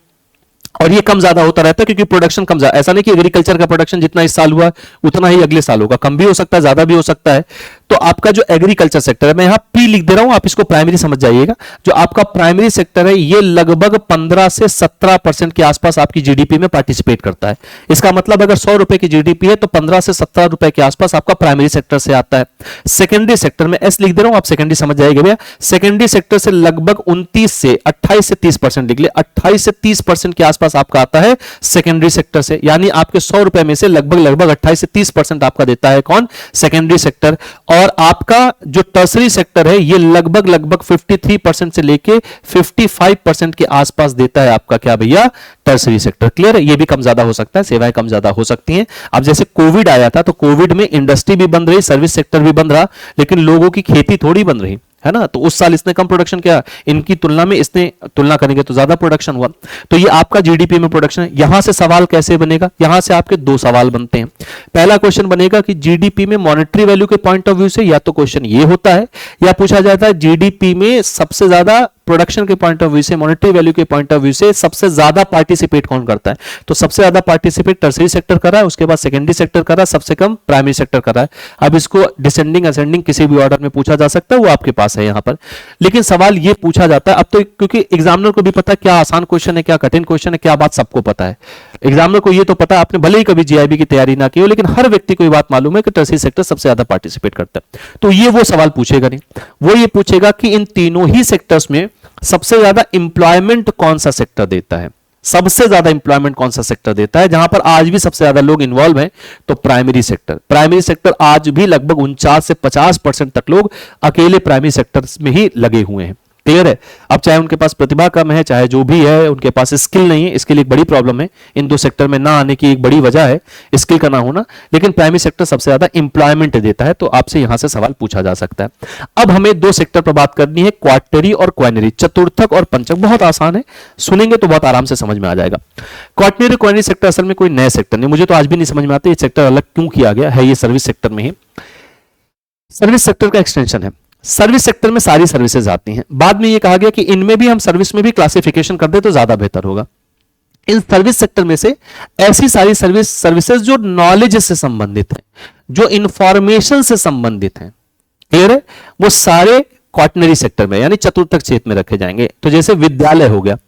A: और ये कम ज्यादा होता रहता है क्योंकि प्रोडक्शन कम ज्यादा, ऐसा नहीं कि एग्रीकल्चर का प्रोडक्शन जितना इस साल हुआ उतना ही अगले साल होगा, कम भी हो सकता है, ज्यादा भी हो सकता है। तो आपका जो एग्रीकल्चर सेक्टर है, मैं यहां पी लिख दे रहा हूं, आप इसको प्राइमरी समझ जाइएगा। जो आपका प्राइमरी सेक्टर है ये लगभग 15 से 17% के आसपास आपकी जीडीपी में पार्टिसिपेट करता है। इसका मतलब अगर 100 रुपए की जीडीपी है तो 15 से 17 रुपए के आसपास आपका प्राइमरी सेक्टर से आता है। सेकेंडरी सेक्टर में एस लिख दे रहा हूं, आप सेकेंडरी समझ जाएंगे भैया। सेकेंडरी सेक्टर से लगभग 29 से 28 से 30% लिख ले, 28 से 30% के आसपास आपका आता है सेकेंडरी सेक्टर से। यानी आपके 100 रुपए में से लगभग 28 से 30% आपका देता है कौन? Secondary sector. और आपका जो टर्सरी सेक्टर है ये लगभग 53% से लेके 55% के आसपास देता है आपका क्या भैया? Tertiary sector. क्लियर है? ये भी कम ज्यादा हो सकता है, सेवाएं कम ज्यादा हो सकती हैं। अब जैसे कोविड आया था तो कोविड में इंडस्ट्री भी बंद रही, सर्विस सेक्टर भी बंद रहा, लेकिन लोगों की खेती थोड़ी बंद रही, है ना? तो उस साल इसने कम प्रोडक्शन किया, इनकी तुलना में इसने तुलना करेंगे तो ज्यादा प्रोडक्शन हुआ। तो ये आपका जीडीपी में प्रोडक्शन है। यहां से सवाल कैसे बनेगा? यहां से आपके दो सवाल बनते हैं। पहला क्वेश्चन बनेगा कि जीडीपी में मॉनेटरी वैल्यू के पॉइंट ऑफ व्यू से, या तो क्वेश्चन ये होता है या पूछा जाता है जीडीपी में सबसे ज्यादा प्रोडक्शन के पॉइंट ऑफ व्यू से, मॉनेटरी वैल्यू के पॉइंट ऑफ व्यू से सबसे ज्यादा पार्टिसिपेट कौन करता है? तो सबसे ज्यादा पार्टिसिपेट टर्सरी सेक्टर कर रहा है, उसके बाद सेकेंडरी सेक्टर कर रहा है, सबसे कम प्राइमरी सेक्टर कर रहा है। अब इसको डिसेंडिंग असेंडिंग किसी भी ऑर्डर में पूछा जा सकता है, वो आपके पास है यहां पर। लेकिन सवाल ये पूछा जाता है अब तो, क्योंकि एग्जामिनर को भी पता है क्या आसान क्वेश्चन है, क्या कठिन क्वेश्चन है, क्या बात सबको पता है। एग्जामिनर को ये तो पता है, आपने भले ही कभी जीआईबी की तैयारी ना की हो, लेकिन हर व्यक्ति को ये बात मालूम है कि टर्सरी सेक्टर सबसे ज्यादा पार्टिसिपेट करता है। तो ये वो सवाल पूछेगा नहीं, वो ये पूछेगा कि इन तीनों ही सेक्टर्स में सबसे ज्यादा इंप्लॉयमेंट कौन सा सेक्टर देता है, सबसे ज्यादा इंप्लॉयमेंट कौन सा सेक्टर देता है, जहां पर आज भी सबसे ज्यादा लोग इन्वॉल्व हैं। तो प्राइमरी सेक्टर। प्राइमरी सेक्टर आज भी लगभग 49 से 50% तक लोग अकेले प्राइमरी सेक्टर में ही लगे हुए हैं। क्लियर है? अब चाहे उनके पास प्रतिभा कम है, चाहे जो भी है, उनके पास स्किल नहीं है, इसके लिए एक बड़ी प्रॉब्लम है। इन दो सेक्टर में ना आने की एक बड़ी वजह है स्किल का ना होना, लेकिन प्राइमरी सेक्टर सबसे ज्यादा इंप्लॉयमेंट देता है। तो आपसे यहां से सवाल पूछा जा सकता है। अब हमें दो सेक्टर पर बात करनी है, क्वार्टरी और क्वाइनरी, चतुर्थक और पंचक। बहुत आसान है, सुनेंगे तो बहुत आराम से समझ में आ जाएगा। क्वार्टरी और क्वाइनरी सेक्टर असल में कोई नए सेक्टर नहीं, मुझे तो आज भी नहीं समझ में आता ये सेक्टर अलग क्यों किया गया है। ये सर्विस सेक्टर में ही, सर्विस सेक्टर का एक्सटेंशन है। सर्विस सेक्टर में सारी सर्विसेज आती हैं। बाद में ये कहा गया कि इनमें भी हम सर्विस में भी क्लासिफिकेशन कर दे तो ज्यादा बेहतर होगा। इन सर्विस सेक्टर में से ऐसी सारी सर्विसेज जो नॉलेज से संबंधित हैं, जो इंफॉर्मेशन से संबंधित हैं, क्लियर है, वो सारे क्वार्टनरी सेक्टर में यानी चतुर्थक क्षेत्र में रखे जाएंगे। तो जैसे विद्यालय हो गया।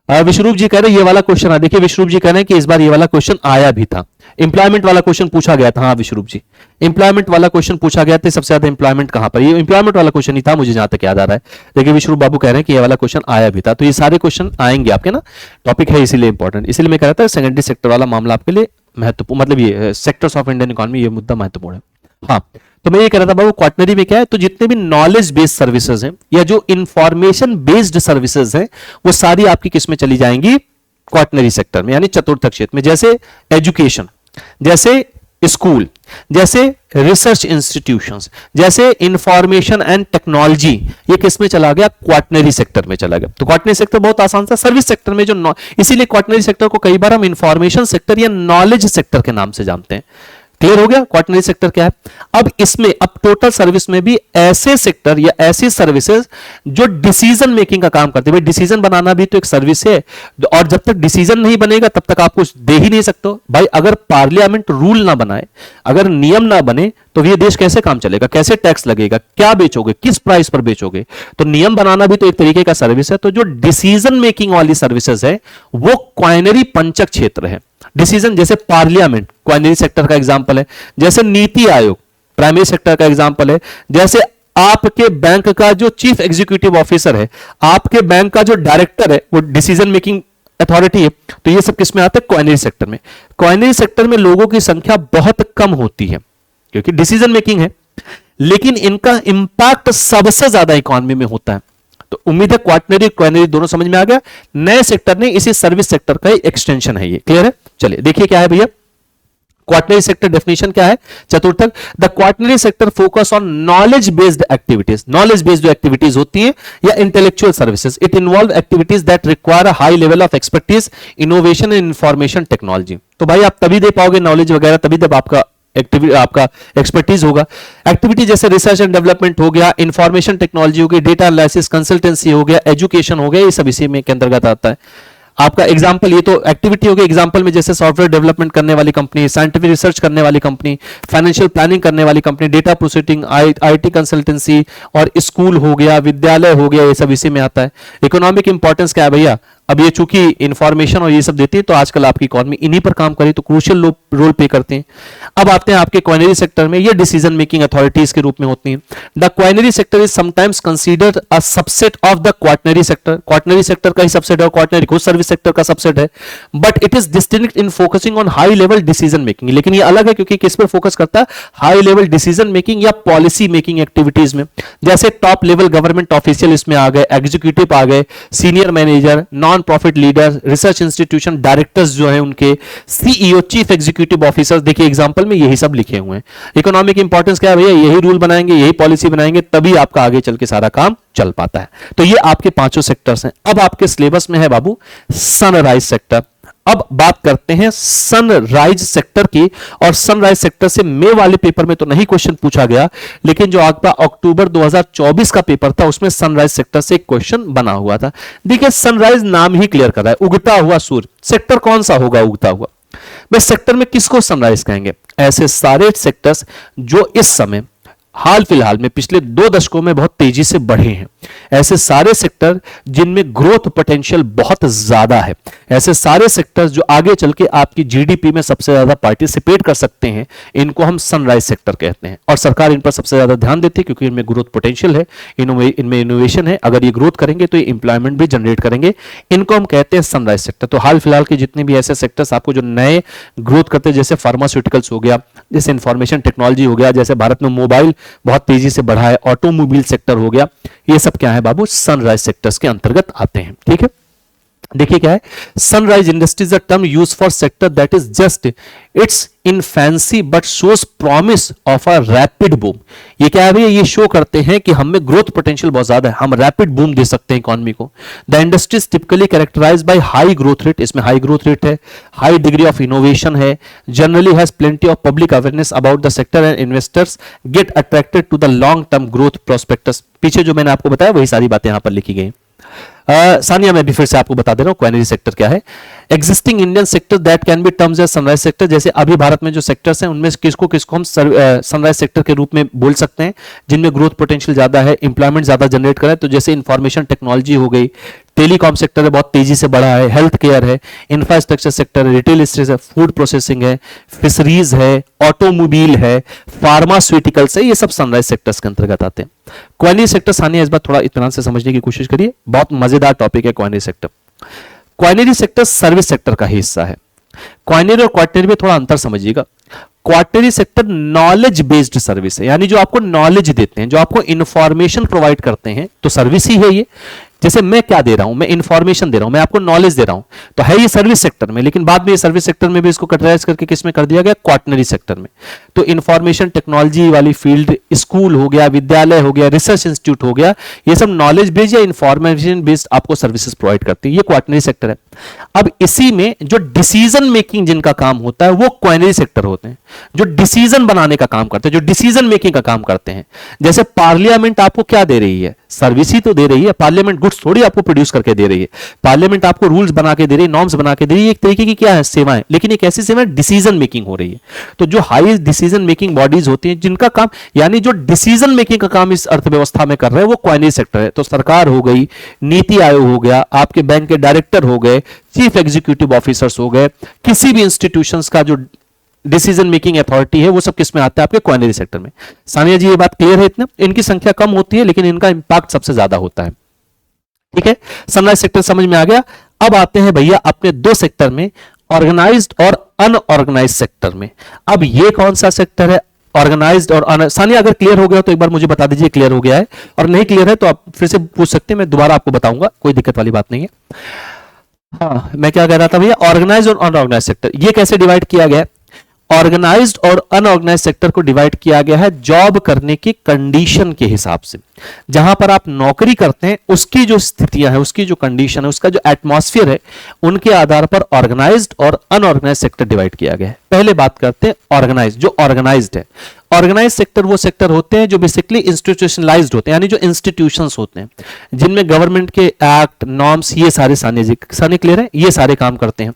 A: विश्वरूप जी कह रहे हैं ये वाला क्वेश्चन आ, देखिए विश्वरूप जी कह रहे हैं कि इस बार ये वाला क्वेश्चन आया भी था। एम्प्लॉयमेंट वाला क्वेश्चन पूछा गया था। हाँ विश्वरूप जी, एम्प्लॉयमेंट वाला क्वेश्चन पूछा गया था। सबसे ज्यादा एम्प्लॉयमेंट कहां पर? ये एम्प्लॉयमेंट वाला क्वेश्चन ही था, मुझे जहां तक याद आ रहा है। देखिए विश्वरूप बाबू कह रहे हैं कि ये वाला क्वेश्चन आया भी था। तो ये सारे क्वेश्चन आएंगे आपके ना, टॉपिक है इसीलिए इंपॉर्टेंट। इसीलिए मैं कह रहा था सेकेंडरी सेक्टर वाला मामला आपके लिए महत्वपूर्ण, मतलब ये सेक्टर्स ऑफ इंडियन इकोनॉमी, ये मुद्दा महत्वपूर्ण है। हाँ, तो मैं ये कह रहा था बाबू क्वार्टनरी में क्या है, तो जितने भी नॉलेज बेस्ड सर्विसेज हैं या जो इंफॉर्मेशन बेस्ड सर्विसेज हैं वो सारी आपकी किस में चली जाएंगी? क्वार्टनरी सेक्टर में यानी चतुर्थक क्षेत्र में। जैसे एजुकेशन, जैसे स्कूल, जैसे रिसर्च इंस्टीट्यूशंस, जैसे इंफॉर्मेशन एंड टेक्नोलॉजी, ये किस में चला गया? क्वार्टनरी सेक्टर में चला गया। तो क्वार्टनरी सेक्टर बहुत आसान सा। सर्विस सेक्टर में जो इसीलिए क्वार्टनरी सेक्टर को कई बार हम इंफॉर्मेशन सेक्टर या नॉलेज सेक्टर के नाम से जानते हैं। क्लियर हो गया क्वार्टनरी सेक्टर क्या है? अब इसमें, अब टोटल सर्विस में भी ऐसे सेक्टर या ऐसी सर्विसेज जो डिसीजन मेकिंग का काम करते हैं। भाई डिसीजन बनाना भी तो एक सर्विस है, और जब तक डिसीजन नहीं बनेगा तब तक आप कुछ दे ही नहीं सकते हो। भाई अगर पार्लियामेंट रूल ना बनाए, अगर नियम ना बने तो ये देश कैसे काम चलेगा? कैसे टैक्स लगेगा? क्या बेचोगे? किस प्राइस पर बेचोगे? तो नियम बनाना भी तो एक तरीके का सर्विस है। तो जो डिसीजन मेकिंग वाली सर्विसेज है वो क्वाइनरी पंचक क्षेत्र है। डिसीजन जैसे पार्लियामेंट क्वाइनरी सेक्टर का एग्जांपल है, जैसे नीति आयोग प्राइमरी सेक्टर का एग्जांपल है, जैसे आपके बैंक का जो चीफ एग्जीक्यूटिव ऑफिसर है, आपके बैंक का जो डायरेक्टर है, वो डिसीजन मेकिंग अथॉरिटी है। तो ये सब किसमें आता है? क्वाइनरी सेक्टर में। क्वाइनरी सेक्टर में लोगों की संख्या बहुत कम होती है क्योंकि डिसीजन मेकिंग है, लेकिन इनका इंपैक्ट सबसे ज्यादा इकोनॉमी में होता है। तो उम्मीद है क्वार्टनरी क्वाइनरी दोनों समझ में आ गया। नए सेक्टर ने इसी सर्विस सेक्टर का एक्सटेंशन है ये। क्लियर है? चलिए देखिए क्या है भैया क्वार्टनरी सेक्टर डेफिनेशन क्या है? चतुर्थक, the quaternary sector focus on knowledge based activities. Knowledge based जो एक्टिविटीज होती हैं या intellectual services, it involve activities that require a high level of expertise, innovation and information technology. तो भाई आप तभी दे पाओगे नॉलेज वगैरह, तभी जब आपका एक्सपर्टीज होगा। एक्टिविटी जैसे रिसर्च एंड डेवलपमेंट हो गया, इंफॉर्मेशन टेक्नोलॉजी हो गई, डेटा एनालिसिस, कंसल्टेंसी हो गया, एजुकेशन हो गया, ये सब इसी में के अंतर्गत आता है। आपका एग्जाम्पल, ये तो एक्टिविटी होगी, एग्जाम्पल में जैसे सॉफ्टवेयर डेवलपमेंट करने वाली कंपनी, साइंटिफिक रिसर्च करने वाली कंपनी, फाइनेंशियल प्लानिंग करने वाली company, data processing, IT consultancy, और स्कूल हो गया, विद्यालय हो गया, ये सब इसी में आता है। इकोनॉमिक इंपॉर्टेंस क्या है भैया, अब ये चूंकि इंफॉर्मेशन और ये सब देती है, तो आजकल आपकी इकोनॉमी इन्हीं पर काम करी, तो क्रूशियल रोल प्ले करते हैं। अब आते हैं आपके क्वाइनरी सेक्टर में, ये डिसीजन मेकिंग अथॉरिटीज के रूप में होती हैं। The quinary sector is sometimes considered a subset of the quaternary sector, quaternary sector का ही सबसेट है, क्वाटनरी खुद सर्विस सेक्टर का सबसेट है, but it is distinct in focusing on high level decision making. लेकिन ये अलग है क्योंकि किस पर फोकस करता है, हाई लेवल डिसीजन मेकिंग या पॉलिसी मेकिंग एक्टिविटीज में। जैसे टॉप लेवल गवर्नमेंट ऑफिशियल इसमें आ गए, एग्जीक्यूटिव आ गए, senior manager, non profit leader, research institution directors जो है उनके, सीईओ, चीफ एग्जीक्यूटिव ऑफिसर्स, देखिए एग्जांपल में यही सब लिखे हुए हैं। इकोनॉमिक इंपॉर्टेंस क्या है भैया, यही रूल बनाएंगे, यही पॉलिसी बनाएंगे, तभी आपका आगे चल के सारा काम चल पाता है। तो ये आपके पांचों सेक्टर्स हैं। अब आपके सिलेबस में है बाबू सनराइज सेक्टर। अब बात करते हैं सनराइज सेक्टर की, और सनराइज सेक्टर से मई वाले पेपर में तो नहीं क्वेश्चन पूछा गया, लेकिन जो आपका अक्टूबर 2024 का पेपर था उसमें सनराइज सेक्टर से एक क्वेश्चन बना हुआ था। देखिए सनराइज नाम ही क्लियर कर रहा है, उगता हुआ सूर्य। सेक्टर कौन सा होगा उगता हुआ? मैं सेक्टर में किसको सनराइज कहेंगे? ऐसे सारे सेक्टर्स जो इस समय हाल फिलहाल में पिछले 2 दशकों में बहुत तेजी से बढ़े हैं, ऐसे सारे सेक्टर जिनमें ग्रोथ पोटेंशियल बहुत ज्यादा है, ऐसे सारे सेक्टर्स जो आगे चल के आपकी जीडीपी में सबसे ज्यादा पार्टिसिपेट कर सकते हैं, इनको हम सनराइज सेक्टर कहते हैं। और सरकार इन पर सबसे ज्यादा ध्यान देती है क्योंकि इनमें ग्रोथ पोटेंशियल है, इनमें इनोवेशन है। अगर ये ग्रोथ करेंगे तो ये इंप्लॉयमेंट भी जनरेट करेंगे, इनको हम कहते हैं सनराइज सेक्टर। तो हाल फिलहाल के जितने भी ऐसे सेक्टर्स आपको जो नए ग्रोथ करते हैं, जैसे फार्मास्यूटिकल्स हो गया, जैसे इंफॉर्मेशन टेक्नोलॉजी हो गया, जैसे भारत में मोबाइल बहुत तेजी से बढ़ा है, ऑटोमोबाइल सेक्टर हो गया, ये सब क्या है बाबू, सनराइज सेक्टर्स के अंतर्गत आते हैं। ठीक है, देखिए क्या है, sunrise industries a term use for sector that is just it's in fancy but shows promise of a rapid boom. ये क्या है भैया, ये शो करते हैं कि हम में ग्रोथ पोटेंशियल बहुत ज्यादा है, हम रैपिड बूम दे सकते हैं इकोनॉमी को। The industries typically characterize by high growth rate, इसमें हाई ग्रोथ रेट है, हाई डिग्री ऑफ इनोवेशन है, generally has plenty of public awareness about the sector and investors get attracted to the long term growth prospectus. पीछे जो मैंने आपको बताया वही सारी बातें यहां पर लिखी गई। सानिया मैं भी फिर से आपको बता दे रहा हूं क्वाइनरी सेक्टर क्या है। Existing Indian sector that can be terms as sunrise sector, जैसे अभी भारत में जो सेक्टर्स हैं उनमें किसको किसको हम सनराइज सेक्टर के रूप में बोल सकते हैं, जिनमें ग्रोथ पोटेंशियल ज्यादा है, इंप्लॉयमेंट ज्यादा जनरेट करे। तो जैसे इंफॉर्मेशन टेक्नोलॉजी हो गई, टेलीकॉम सेक्टर है बहुत तेजी से बढ़ा है, हेल्थ केयर है, इंफ्रास्ट्रक्चर सेक्टर है, रिटेल स्टेज है, फूड प्रोसेसिंग है, फिशरीज है, ऑटोमोबाइल है, फार्मास्यूटिकल्स है, ये सब सनराइज सेक्टर्स के अंतर्गत आते हैं। क्वाइनरी सेक्टर सानिया इस बार थोड़ा इत्मीनान से समझने की कोशिश करिए, बहुत मजेदार टॉपिक है क्वाइनरी सेक्टर। क्वाइनरी सेक्टर सर्विस सेक्टर का ही हिस्सा है। क्वाइनरी और क्वाटनरी में थोड़ा अंतर समझिएगा। Quaternary sector knowledge based service है, यानी जो आपको नॉलेज देते हैं, जो आपको इंफॉर्मेशन प्रोवाइड करते हैं, तो सर्विस ही है ये। जैसे मैं क्या दे रहा हूं, मैं इंफॉर्मेशन दे रहा हूं, मैं आपको नॉलेज दे रहा हूं, तो है ये सर्विस सेक्टर में, लेकिन बाद में ये सर्विस सेक्टर में भी इसको कैटेगराइज करके किस में कर दिया गया, क्वाटनरी सेक्टर में। तो इंफॉर्मेशन टेक्नोलॉजी वाली फील्ड, स्कूल हो गया, विद्यालय हो गया, रिसर्च इंस्टीट्यूट हो गया, ये सब नॉलेज बेस्ड या इंफॉर्मेशन बेस्ड आपको सर्विसेज प्रोवाइड करती है, ये क्वाटनरी सेक्टर है। अब इसी में जो डिसीजन मेकिंग जिनका काम होता है वो क्वाइनरी सेक्टर होते हैं, जो डिसीजन बनाने का काम करते हैं, जो डिसीजन मेकिंग का काम करते हैं। जैसे पार्लियामेंट आपको क्या दे रही है, सर्विस ही तो दे रही है, पार्लियामेंट गुड्स थोड़ी आपको प्रोड्यूस करके दे रही है। पार्लियामेंट आपको रूल्स बना के दे रही है, नॉर्म्स बना के दे रही है, एक तरीके की क्या है, सेवाएं, लेकिन एक ऐसी सेवा डिसीजन मेकिंग हो रही है। तो जो हाई डिसीजन मेकिंग बॉडीज होती हैं जिनका काम, यानी जो डिसीजन मेकिंग का काम इस अर्थव्यवस्था में कर रहे हैं वो क्वाइनरी सेक्टर है। तो सरकार हो गई, नीति आयोग हो गया, आपके बैंक के डायरेक्टर हो गए, चीफ एग्जीक्यूटिव ऑफिसर्स हो गए, किसी भी इंस्टीट्यूशंस का जो डिसीजन मेकिंग अथॉरिटी है वो सब किस में आता है, आपके क्वाइनरी सेक्टर में। सानिया जी ये बात क्लियर है? इतना इनकी संख्या कम होती है लेकिन इनका इंपैक्ट सबसे ज्यादा होता है। ठीक है, सनराइज सेक्टर समझ में आ गया। अब आते हैं भैया अपने 2 सेक्टर में, ऑर्गेनाइज्ड और अनऑर्गेनाइज्ड सेक्टर में। अब ये कौन सा सेक्टर है, ऑर्गेनाइज्ड और सानिया अगर क्लियर हो गया तो एक बार मुझे बता दीजिए क्लियर हो गया है, और नहीं क्लियर है तो आप फिर से पूछ सकते हैं, मैं दोबारा आपको बताऊंगा, कोई दिक्कत वाली बात नहीं है। हाँ, मैं क्या कह रहा था भैया, ऑर्गेनाइज्ड और अनऑर्गेनाइज्ड सेक्टर ये कैसे डिवाइड किया गया है? ऑर्गेनाइज्ड और अनऑर्गेनाइज्ड सेक्टर को डिवाइड किया गया है जॉब करने की कंडीशन के हिसाब से। जहां पर आप नौकरी करते हैं उसकी जो स्थितियां हैं, उसकी जो कंडीशन है, उसका जो एटमॉस्फेयर है, उनके आधार पर ऑर्गेनाइज्ड और अनऑर्गेनाइज्ड सेक्टर डिवाइड किया गया है। पहले बात करते हैं ऑर्गेनाइज्ड, जो ऑर्गेनाइज्ड है। ऑर्गेनाइज सेक्टर वो सेक्टर होते हैं जो बेसिकली इंस्टीट्यूशनलाइज्ड होते हैं, यानी जो इंस्टीट्यूशंस होते हैं जिनमें गवर्नमेंट के एक्ट नॉर्म्स ये सारे साने क्लियर है, ये सारे काम करते हैं।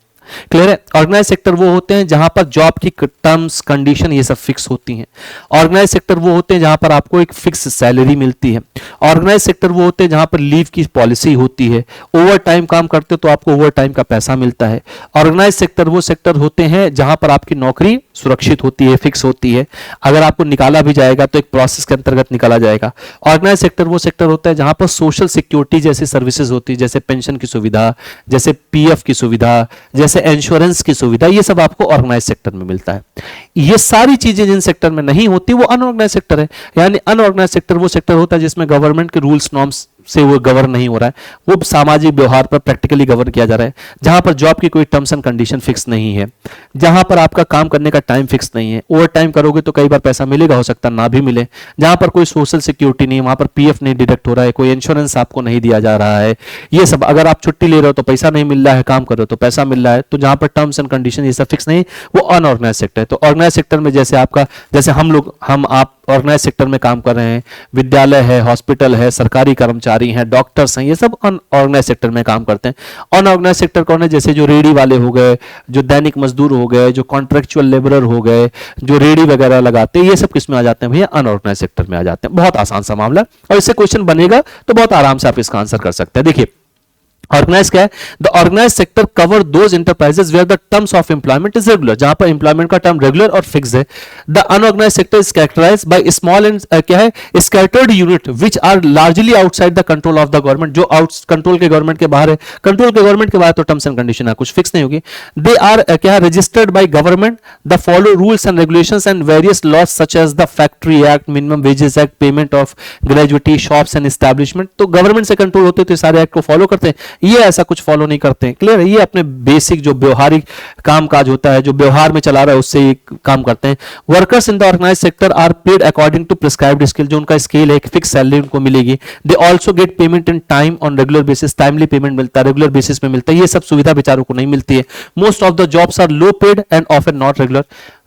A: क्लियर है। ऑर्गेनाइज सेक्टर वो होते हैं जहां पर जॉब की टर्म्स कंडीशन ये सब फिक्स होती हैं। ऑर्गेनाइज सेक्टर वो होते हैं जहां पर आपको एक फिक्स सैलरी मिलती है। ऑर्गेनाइज सेक्टर वो होते हैं जहां पर लीव की पॉलिसी होती है, ओवर टाइम काम करते हो तो आपको ओवर टाइम का पैसा मिलता है। ऑर्गेनाइज सेक्टर वो सेक्टर होते हैं जहां पर आपकी नौकरी सुरक्षित होती है, फिक्स होती है, अगर आपको निकाला भी जाएगा तो एक प्रोसेस के अंतर्गत निकाला जाएगा। ऑर्गेनाइज सेक्टर वो सेक्टर होता है जहां पर सोशल सिक्योरिटी जैसी सर्विसेज होती है, जैसे पेंशन की सुविधा, जैसे पीएफ की सुविधा, जैसे इंश्योरेंस की सुविधा, ये सब आपको ऑर्गेनाइज सेक्टर में मिलता है। ये सारी चीजें जिन सेक्टर में नहीं होती वो अनऑर्गेनाइज सेक्टर है। यानी अनऑर्गेनाइज सेक्टर वो सेक्टर होता है जिसमें गवर्नमेंट के रूल्स नॉर्म्स से वो गवर्न नहीं हो रहा है, वो सामाजिक व्यवहार पर प्रैक्टिकली गवर्न किया जा रहा है, जहां पर जॉब की कोई टर्म्स एंड कंडीशन फिक्स नहीं है, जहां पर आपका काम करने का टाइम फिक्स नहीं है, ओवर टाइम करोगे तो कई बार पैसा मिलेगा, हो सकता ना भी मिले, जहां पर कोई सोशल सिक्योरिटी नहीं, वहां पर पीएफ नहीं डिडक्ट हो रहा है, कोई इंश्योरेंस आपको नहीं दिया जा रहा है, ये सब, अगर आप छुट्टी ले रहे हो तो पैसा नहीं मिल रहा है, काम कर रहे हो तो पैसा मिल रहा है, तो जहां पर टर्म्स एंड कंडीशन ये सब फिक्स नहीं, वो अनऑर्गेनाइज सेक्टर है। तो ऑर्गेनाइज सेक्टर में जैसे आपका, जैसे हम आप ऑर्गेनाइज सेक्टर में काम कर रहे हैं, विद्यालय है, हॉस्पिटल है, सरकारी कर्मचारी हैं, डॉक्टर्स हैं, ये सब अनऑर्गेनाइज सेक्टर में काम करते हैं। अनऑर्गेनाइज सेक्टर कौन है? जैसे जो रेडी वाले हो गए, जो दैनिक मजदूर हो गए, जो कॉन्ट्रेक्चुअल लेबरर हो गए, जो रेडी वगैरह लगाते हैं, ये सब किस में आ जाते हैं भैया? अनऑर्गेनाइज सेक्टर में आ जाते हैं। बहुत आसान सा मामला, और इससे क्वेश्चन बनेगा तो बहुत आराम से आप इसका आंसर कर सकते हैं। देखिए ऑर्गेनाइज क्या है? The organise sector cover those enterprises where the terms of employment is regular, जहां पर एम्प्लॉयमेंट का टर्म रेगुलर और फिक्स है। The unorganise sector is characterised by small and क्या है? Scattered unit which are largely outside the control of the government, जो out control के government के बाहर है। कंट्रोल के गवर्नमेंट के बाहर तो टर्म्स एंड कंडीशन है, कुछ फिक्स नहीं होगी। दे आर क्या है? Registered by government, the follow rules and regulations and various laws such as the factory act, minimum wages act, payment of gratuity, shops and establishment. तो गवर्नमेंट से control होते तो सारे एक्ट को फॉलो करते हैं, ये ऐसा कुछ फॉलो नहीं करते हैं। क्लियर है? ये अपने बेसिक जो व्यवहारिक कामकाज होता है, जो व्यवहार में चला रहा है, उससे ये काम करते हैं। Workers in the organise sector are paid according to prescribed scale, जो उनका स्केल है, एक फिक्स सैलरी उनको मिलेगी। They also get payment in time on regular basis, timely payment मिलता है, रेगुलर बेसिस में मिलता है। ये सब सुविधा बेचारों को नहीं मिलती है। Most of the jobs are low paid and often not regular,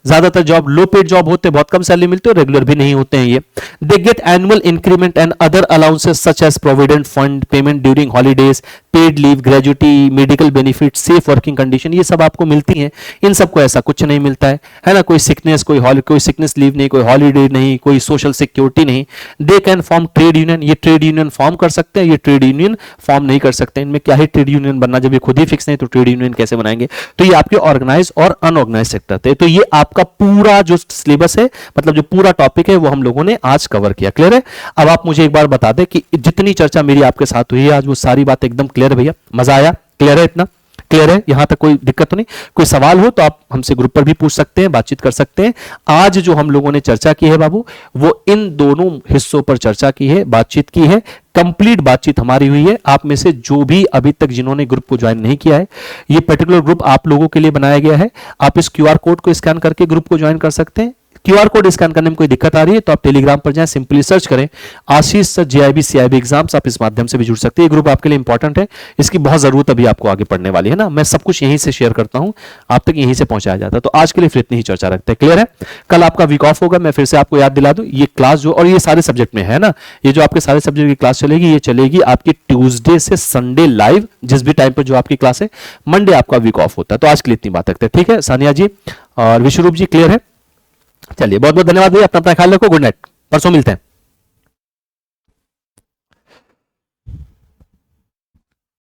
A: ज्यादातर जॉब लो पेड जॉब होते हैं, बहुत कम सैलरी मिलती है, रेगुलर भी नहीं होते हैं ये। They get annual increment and other allowances such as provident fund, payment during holidays, paid leave, gratuity, medical benefit, safe working condition, ये सब आपको मिलती हैं। इन सबको ऐसा कुछ नहीं मिलता है ना? कोई सिकनेस, कोई सिकनेस लीव नहीं, कोई हॉलीडे नहीं, कोई सोशल सिक्योरिटी नहीं। They can form trade union, ये ट्रेड यूनियन फॉर्म कर सकते हैं, ये ट्रेड यूनियन फॉर्म नहीं कर सकते। इनमें क्या है ट्रेड यूनियन बनना, जब ये खुद ही फिक्स नहीं तो ट्रेड यूनियन कैसे बनाएंगे? तो ये आपके ऑर्गेनाइज और अनऑर्गेनाइज सेक्टर थे। तो ये आपका पूरा जो सिलेबस है, मतलब जो पूरा टॉपिक है, वो हम लोगों ने आज कवर किया। क्लियर है? अब आप मुझे एक बार बता दें कि जितनी चर्चा मेरी आपके साथ हुई है आज, वो सारी बात एकदम क्लियर है भैया? मजा आया? क्लियर है? इतना क्लियर है? यहां तक कोई दिक्कत तो नहीं? कोई सवाल हो तो आप हमसे ग्रुप पर भी पूछ सकते हैं, बातचीत कर सकते हैं। आज जो हम लोगों ने चर्चा की है बाबू, वो इन दोनों हिस्सों पर चर्चा की है, बातचीत की है, कंप्लीट बातचीत हमारी हुई है। आप में से जो भी अभी तक जिन्होंने ग्रुप को ज्वाइन नहीं किया है, ये पर्टिकुलर ग्रुप आप लोगों के लिए बनाया गया है। आप इस क्यूआर कोड को स्कैन करके ग्रुप को ज्वाइन कर सकते हैं। क्यूआर कोड स्कैन करने में कोई दिक्कत आ रही है तो आप टेलीग्राम पर जाएं, सिंपली सर्च करें आशीष सर जेआईबी सीआईबी एग्जाम्स, आप इस माध्यम से भी जुड़ सकते हैं। ये ग्रुप आपके लिए इंपॉर्टेंट है, इसकी बहुत जरूरत अभी आपको आगे पढ़ने वाली है ना। मैं सब कुछ यहीं से शेयर करता हूं, आप तक यहीं से पहुंचाया जाता है। तो आज के लिए फिर इतनी ही चर्चा रखते हैं। क्लियर है? कल आपका वीक ऑफ होगा, मैं फिर से आपको याद दिला दूं, ये क्लास जो, और ये सारे सब्जेक्ट में है ना, ये जो आपके सारे सब्जेक्ट की क्लास चलेगी, ये चलेगी आपकी ट्यूसडे से संडे लाइव, जिस भी टाइम पर जो आपकी क्लास है। मंडे आपका वीक ऑफ होता है। तो आज के लिए इतनी बात रखते हैं। ठीक है सानिया जी और विश्वरूप जी? क्लियर है? चलिए बहुत बहुत धन्यवाद भैया, अपना ख्याल रखो, गुड नाइट, परसों मिलते हैं।